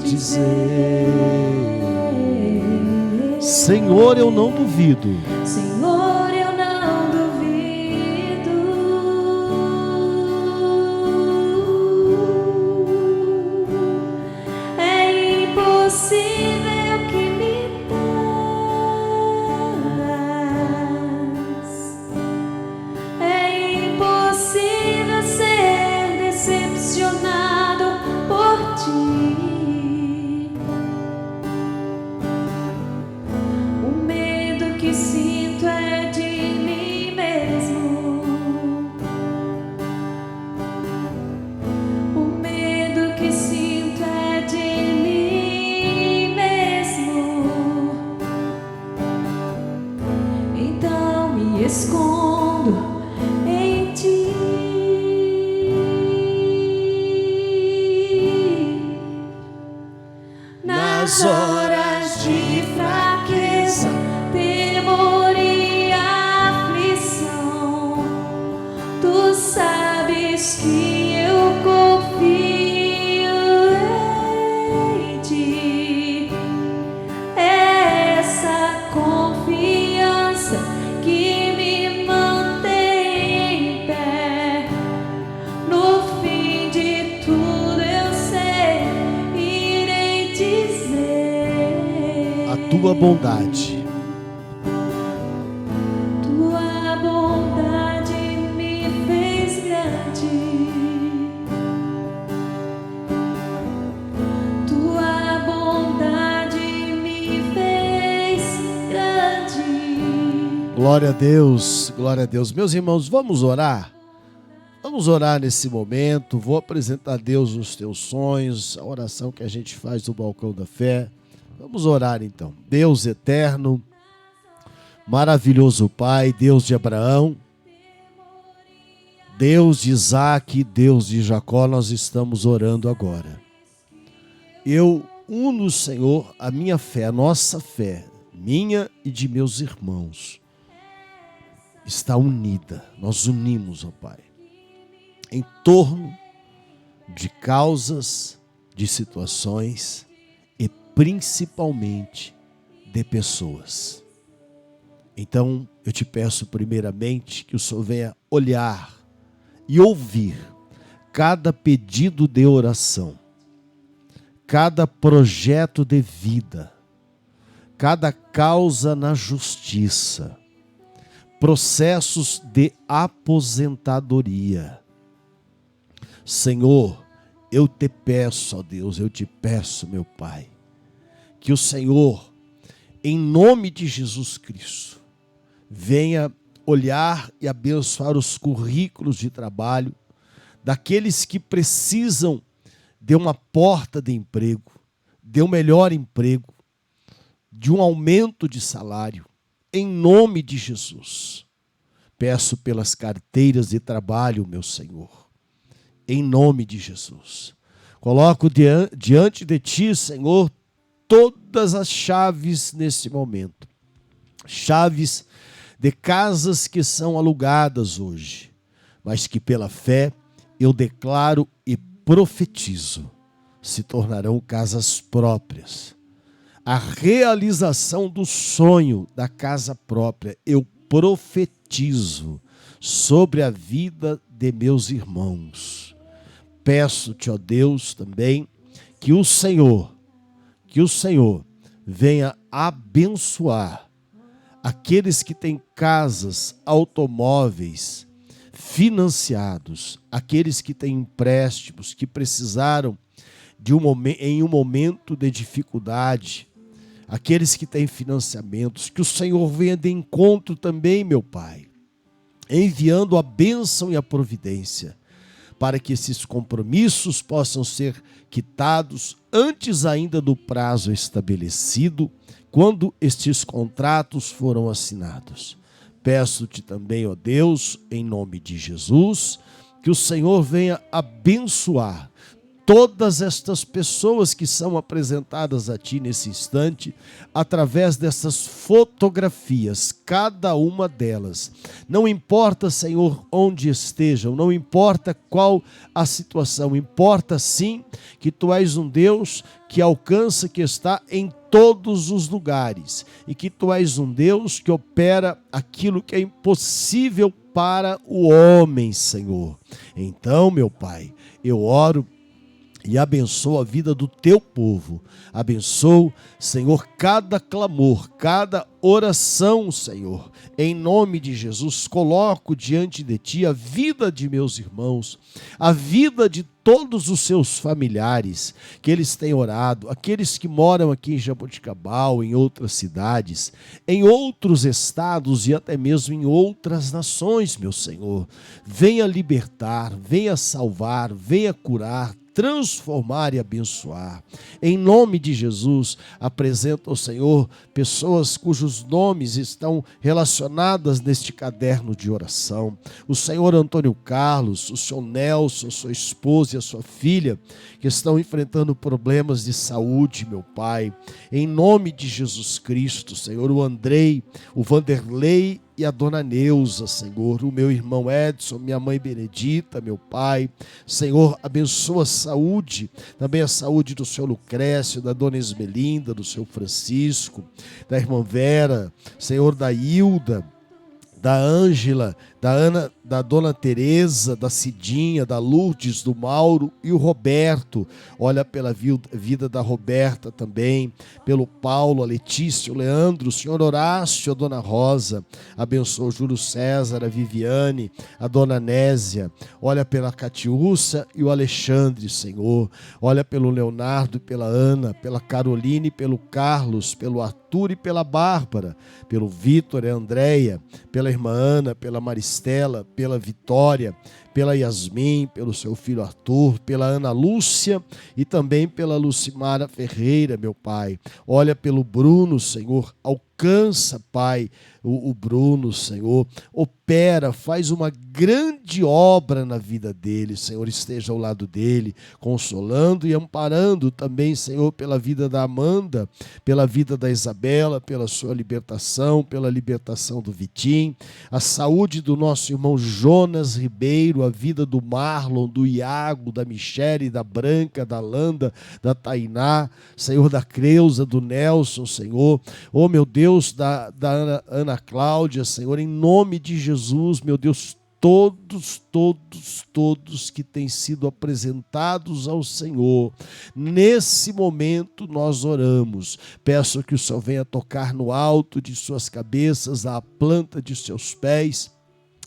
dizer, Senhor, eu não duvido. Senhor, eu não duvido. É impossível que me telas, é impossível ser decepcionado por ti. O medo que sinto é de mim mesmo, o medo que sinto é de mim mesmo. Então me escondo em ti. Nas horas de fraqueza, temor e aflição, tu sabes que eu confio em ti. É essa confiança que me mantém em pé. No fim de tudo eu sei, irei dizer: A tua bondade tua bondade me fez grande, tua bondade me fez grande. Glória a Deus, glória a Deus. Meus irmãos, vamos orar? Vamos orar nesse momento. Vou apresentar a Deus os teus sonhos, a oração que a gente faz do balcão da fé. Vamos orar então. Deus eterno, maravilhoso Pai, Deus de Abraão, Deus de Isaac, Deus de Jacó, nós estamos orando agora. Eu uno, Senhor, a minha fé, a nossa fé, minha e de meus irmãos, está unida. Nós unimos, ó Pai, em torno de causas, de situações e principalmente de pessoas. Então, eu te peço primeiramente que o Senhor venha olhar e ouvir cada pedido de oração, cada projeto de vida, cada causa na justiça, processos de aposentadoria. Senhor, eu te peço, ó Deus, eu te peço, meu Pai, que o Senhor, em nome de Jesus Cristo, venha olhar e abençoar os currículos de trabalho daqueles que precisam de uma porta de emprego, de um melhor emprego, de um aumento de salário, em nome de Jesus. Peço pelas carteiras de trabalho, meu Senhor, em nome de Jesus. Coloco diante de Ti, Senhor, todas as chaves nesse momento. Chaves de casas que são alugadas hoje, mas que pela fé eu declaro e profetizo, se tornarão casas próprias. A realização do sonho da casa própria, eu profetizo sobre a vida de meus irmãos. Peço-te, ó Deus, também que o Senhor venha abençoar aqueles que têm casas, automóveis financiados, aqueles que têm empréstimos, que precisaram em um momento de dificuldade, aqueles que têm financiamentos, que o Senhor venha de encontro também, meu Pai, enviando a bênção e a providência, para que esses compromissos possam ser quitados antes ainda do prazo estabelecido, quando estes contratos foram assinados. Peço-te também, ó Deus, em nome de Jesus, que o Senhor venha abençoar todas estas pessoas que são apresentadas a Ti nesse instante, através dessas fotografias, cada uma delas. Não importa, Senhor, onde estejam, não importa qual a situação, importa sim que Tu és um Deus que alcança, que está em todos os lugares, e que Tu és um Deus que opera aquilo que é impossível para o homem, Senhor. Então, meu Pai, eu oro e abençoo a vida do Teu povo. Abençoo, Senhor, cada clamor, cada oração, Senhor. Em nome de Jesus, coloco diante de Ti a vida de meus irmãos, a vida de todos os seus familiares, que eles têm orado, aqueles que moram aqui em Jaboticabal, em outras cidades, em outros estados e até mesmo em outras nações, meu Senhor. Venha libertar, venha salvar, venha curar, transformar e abençoar. Em nome de Jesus, apresento ao Senhor pessoas cujos nomes estão relacionadas neste caderno de oração. O Senhor Antônio Carlos, o Senhor Nelson, sua esposa e a sua filha, que estão enfrentando problemas de saúde, meu Pai. Em nome de Jesus Cristo, Senhor, o Andrei, o Vanderlei e a dona Neuza, Senhor, o meu irmão Edson, minha mãe Benedita, meu pai. Senhor, abençoa a saúde, também a saúde do seu Lucrécio, da dona Esmelinda, do seu Francisco, da irmã Vera, Senhor, da Hilda, da Ângela, da Ana, da dona Tereza, da Cidinha, da Lourdes, do Mauro e o Roberto. Olha pela vida da Roberta também, pelo Paulo, a Letícia, o Leandro, o senhor Horácio, a dona Rosa. Abençoa o Júlio César, a Viviane, a dona Nésia. Olha pela Catiúcia e o Alexandre, Senhor. Olha pelo Leonardo e pela Ana, pela Caroline, pelo Carlos, pelo Arthur e pela Bárbara, pelo Vitor e a Andréia, pela irmã Ana, pela Maristela, pela Vitória, pela Yasmin, pelo seu filho Arthur, pela Ana Lúcia e também pela Lucimara Ferreira, meu Pai. Olha pelo Bruno, Senhor, alcança, Pai, o Bruno, Senhor, opera, faz uma grande obra na vida dele, Senhor, esteja ao lado dele, consolando e amparando também, Senhor, pela vida da Amanda, pela vida da Isabela, pela sua libertação, pela libertação do Vitim, a saúde do nosso irmão Jonas Ribeiro, a vida do Marlon, do Iago, da Michele, da Branca, da Landa, da Tainá, Senhor, da Creuza, do Nelson, Senhor, oh meu Deus, da Ana Cláudia, Senhor, em nome de Jesus, meu Deus, todos que têm sido apresentados ao Senhor, nesse momento nós oramos. Peço que o Senhor venha tocar no alto de suas cabeças, à planta de seus pés,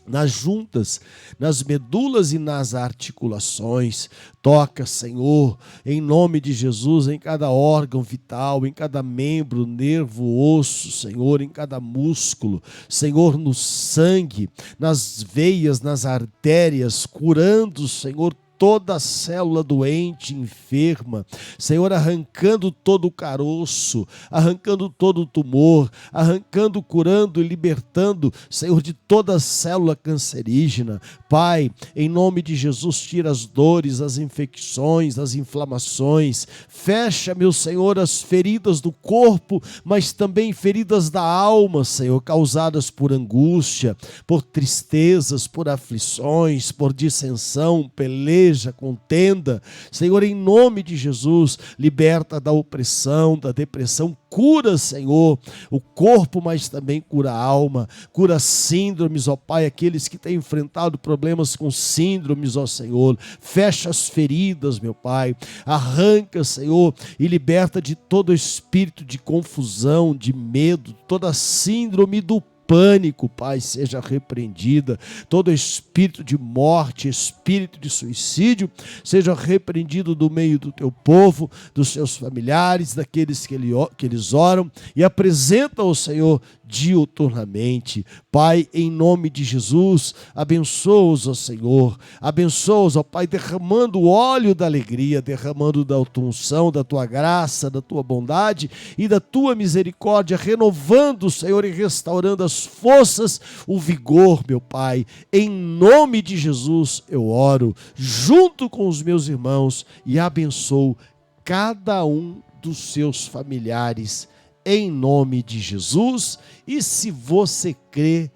nas juntas, nas medulas e nas articulações. Toca, Senhor, em nome de Jesus, em cada órgão vital, em cada membro, nervo, osso, Senhor, em cada músculo, Senhor, no sangue, nas veias, nas artérias, curando, Senhor, toda célula doente, enferma, Senhor, arrancando todo o caroço, arrancando todo o tumor, arrancando, curando e libertando, Senhor, de toda célula cancerígena. Pai, em nome de Jesus, tira as dores, as infecções, as inflamações, fecha, meu Senhor, as feridas do corpo, mas também feridas da alma, Senhor, causadas por angústia, por tristezas, por aflições, por dissensão, peleja, contenda. Senhor, em nome de Jesus, liberta da opressão, da depressão, cura, Senhor, o corpo, mas também cura a alma, cura síndromes, ó Pai, aqueles que têm enfrentado problemas com síndromes, ó Senhor, fecha as feridas, meu Pai, arranca, Senhor, e liberta de todo espírito de confusão, de medo, toda síndrome do pânico, Pai, seja repreendida. Todo espírito de morte, espírito de suicídio, seja repreendido do meio do teu povo, dos seus familiares, daqueles que eles oram e apresentam ao Senhor diuturnamente. Pai, em nome de Jesus, abençoa-os, ó Senhor, abençoa-os, ó Pai, derramando o óleo da alegria, derramando da tua unção, da tua graça, da tua bondade e da tua misericórdia, renovando, Senhor, e restaurando as forças, o vigor, meu Pai. Em nome de Jesus eu oro, junto com os meus irmãos, e abençoo cada um dos seus familiares, em nome de Jesus. E se você crê,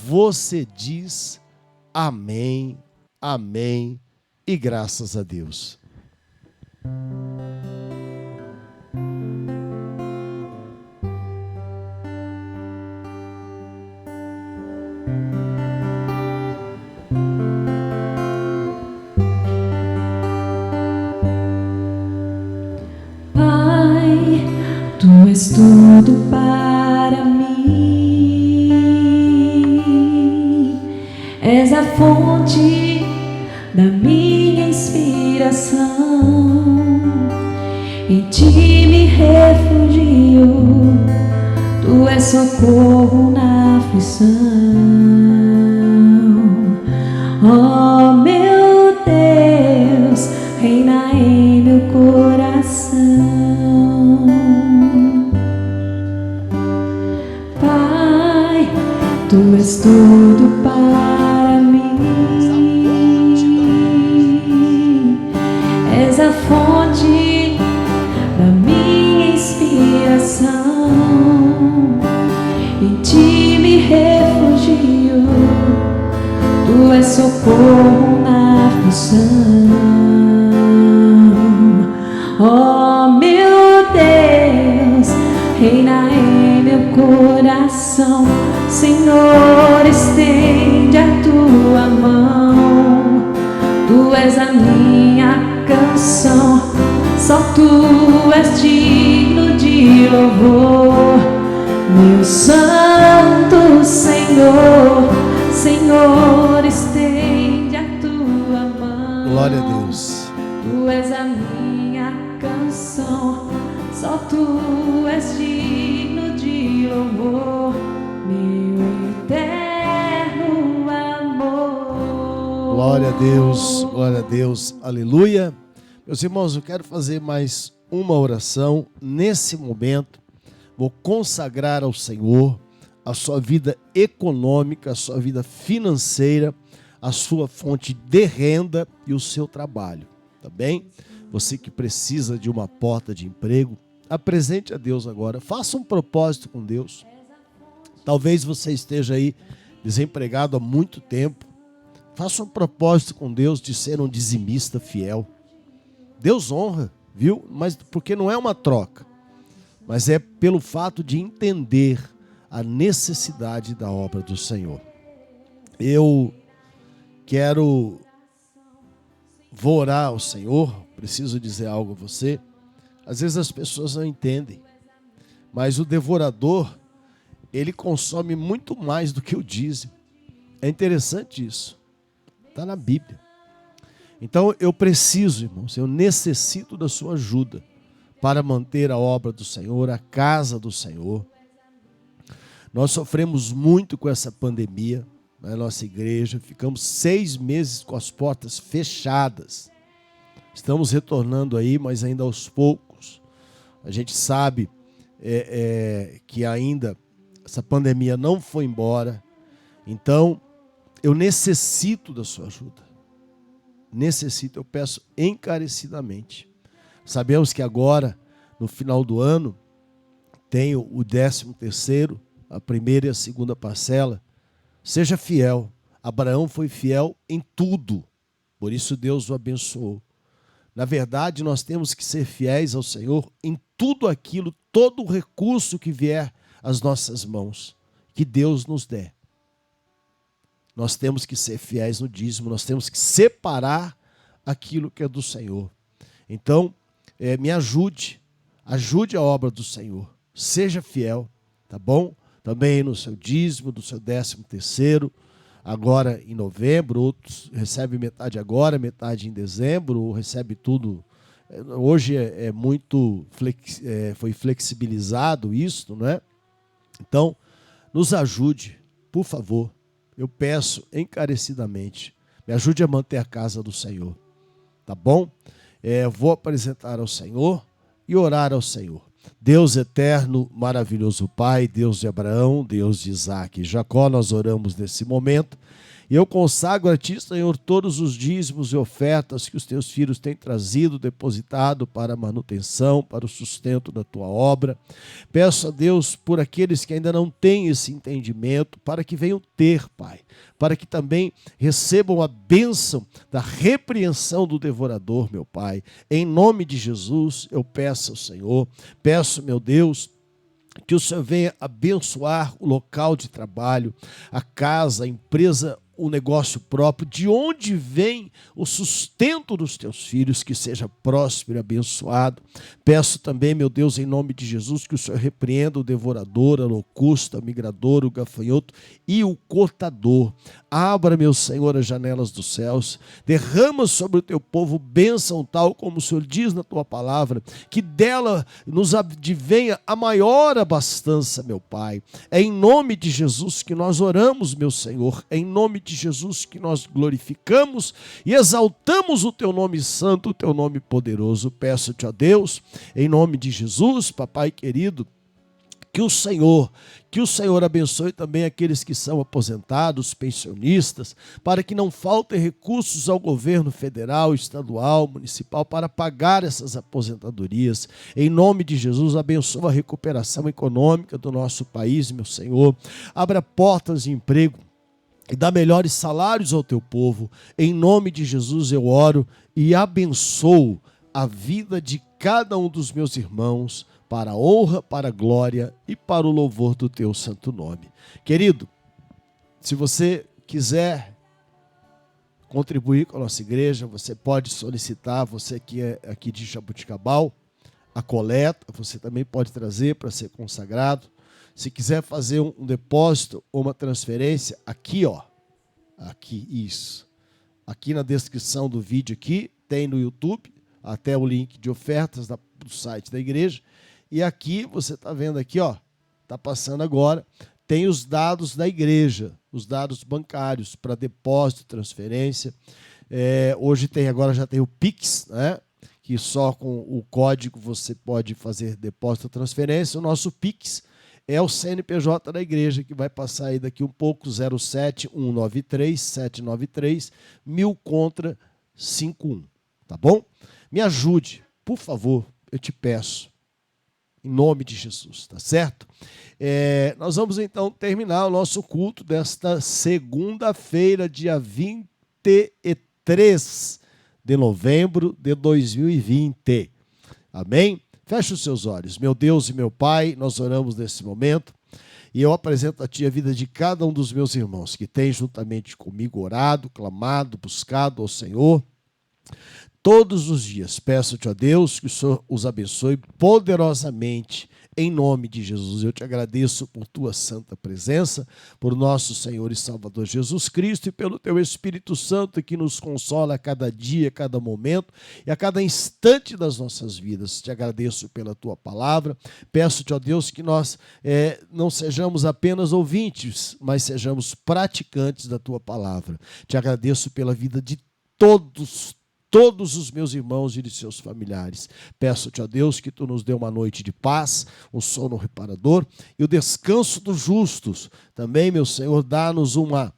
você diz amém, amém e graças a Deus. Pai, tu és tudo para mim, és a fonte da minha inspiração, em ti me refugio, tu és socorro na aflição. Oh meu Deus, reina em meu coração. Pai, tu és tudo para mim, és a fonte da minha inspiração, em ti me refugio, tu és socorro na aflição. Oh meu Deus, reina em meu coração. Senhor, estende a tua mão, tu és a minha canção, só tu és digno de louvor, meu santo Senhor. Senhor, estende a tua mão. Glória a Deus. Tu és a minha canção, só tu és digno de louvor, meu eterno amor. Glória a Deus, glória a Deus, aleluia. Meus irmãos, eu quero fazer mais uma oração nesse momento. Vou consagrar ao Senhor a sua vida econômica, a sua vida financeira, a sua fonte de renda e o seu trabalho, tá bem? Você que precisa de uma porta de emprego, apresente a Deus agora, faça um propósito com Deus. Talvez você esteja aí desempregado há muito tempo, faça um propósito com Deus de ser um dizimista fiel. Deus honra, viu? Mas porque não é uma troca, mas é pelo fato de entender a necessidade da obra do Senhor. Eu vou orar ao Senhor, preciso dizer algo a você. Às vezes as pessoas não entendem, mas o devorador, ele consome muito mais do que o dízimo. É interessante isso, está na Bíblia. Então eu preciso, irmãos, eu necessito da sua ajuda para manter a obra do Senhor, a casa do Senhor. Nós sofremos muito com essa pandemia, na nossa igreja. Ficamos 6 meses com as portas fechadas. Estamos retornando aí, mas ainda aos poucos. A gente sabe que ainda essa pandemia não foi embora. Então, eu necessito da sua ajuda. Necessito, eu peço encarecidamente. Sabemos que agora, no final do ano, tem o 13º, a primeira e a segunda parcela. Seja fiel. Abraão foi fiel em tudo. Por isso Deus o abençoou. Na verdade, nós temos que ser fiéis ao Senhor em tudo aquilo, todo o recurso que vier às nossas mãos, que Deus nos der. Nós temos que ser fiéis no dízimo, nós temos que separar aquilo que é do Senhor. Então, me ajude a obra do Senhor. Seja fiel, tá bom? Também no seu dízimo, do seu 13º, agora em novembro, outros recebem metade agora, metade em dezembro, ou recebe tudo. Hoje foi flexibilizado isso, não é? Então, nos ajude, por favor. Eu peço encarecidamente, me ajude a manter a casa do Senhor, tá bom? Vou apresentar ao Senhor e orar ao Senhor. Deus eterno, maravilhoso Pai, Deus de Abraão, Deus de Isaac e Jacó, nós oramos nesse momento. E eu consagro a Ti, Senhor, todos os dízimos e ofertas que os Teus filhos têm trazido, depositado para a manutenção, para o sustento da Tua obra. Peço a Deus por aqueles que ainda não têm esse entendimento, para que venham ter, Pai, para que também recebam a bênção da repreensão do devorador, meu Pai. Em nome de Jesus, eu peço ao Senhor, peço, meu Deus, que o Senhor venha abençoar o local de trabalho, a casa, a empresa, o negócio próprio, de onde vem o sustento dos teus filhos, que seja próspero e abençoado. Peço também, meu Deus, em nome de Jesus, que o Senhor repreenda o devorador, a locusta, o migrador, o gafanhoto e o cortador. Abra, meu Senhor, as janelas dos céus, derrama sobre o teu povo bênção tal como o Senhor diz na tua palavra, que dela nos advenha a maior abastança, meu Pai. É em nome de Jesus que nós oramos, meu Senhor, é em nome de Jesus que nós glorificamos e exaltamos o teu nome santo, o teu nome poderoso. Peço-te a Deus, em nome de Jesus, papai querido, que o Senhor abençoe também aqueles que são aposentados, pensionistas, para que não faltem recursos ao governo federal, estadual, municipal, para pagar essas aposentadorias. Em nome de Jesus, abençoa a recuperação econômica do nosso país, meu Senhor. Abra portas de emprego e dá melhores salários ao teu povo. Em nome de Jesus eu oro e abençoo a vida de cada um dos meus irmãos, para a honra, para a glória e para o louvor do teu santo nome. Querido, se você quiser contribuir com a nossa igreja, você pode solicitar, você que é aqui de Jaboticabal, a coleta, você também pode trazer para ser consagrado. Se quiser fazer um depósito ou uma transferência, aqui, ó. Aqui, isso. Aqui na descrição do vídeo aqui, tem no YouTube, até o link de ofertas do site da igreja. E aqui, você está vendo aqui, ó, está passando agora, tem os dados da igreja, os dados bancários para depósito, transferência. Hoje agora já tem o Pix, né? Que só com o código você pode fazer depósito ou transferência. O nosso Pix é o CNPJ da igreja, que vai passar aí daqui um pouco, 07193-793, 1000 contra 51, tá bom? Me ajude, por favor, eu te peço, em nome de Jesus, tá certo? Nós vamos então terminar o nosso culto desta segunda-feira, dia 23 de novembro de 2020. Amém? Feche os seus olhos. Meu Deus e meu Pai, nós oramos nesse momento e eu apresento a Ti a vida de cada um dos meus irmãos que tem juntamente comigo orado, clamado, buscado ao Senhor. Todos os dias peço-te a Deus que o Senhor os abençoe poderosamente em nome de Jesus. Eu te agradeço por tua santa presença, por nosso Senhor e Salvador Jesus Cristo e pelo teu Espírito Santo que nos consola a cada dia, a cada momento e a cada instante das nossas vidas. Te agradeço pela tua palavra. Peço-te, ó Deus, que nós não sejamos apenas ouvintes, mas sejamos praticantes da tua palavra. Te agradeço pela vida de todos os meus irmãos e de seus familiares. Peço-te, ó Deus, que tu nos dê uma noite de paz, um sono reparador e o descanso dos justos. Também, meu Senhor, dá-nos uma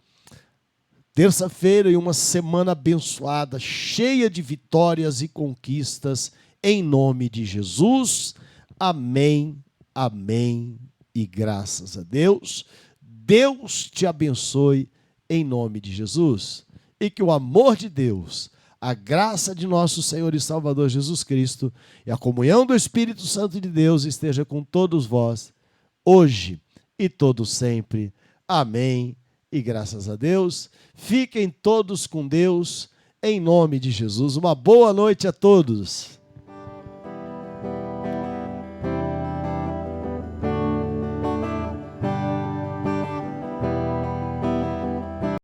terça-feira e uma semana abençoada, cheia de vitórias e conquistas, em nome de Jesus. Amém, amém e graças a Deus. Deus te abençoe em nome de Jesus e que o amor de Deus, a graça de nosso Senhor e Salvador Jesus Cristo e a comunhão do Espírito Santo de Deus esteja com todos vós, hoje e todo sempre. Amém e graças a Deus. Fiquem todos com Deus, em nome de Jesus. Uma boa noite a todos.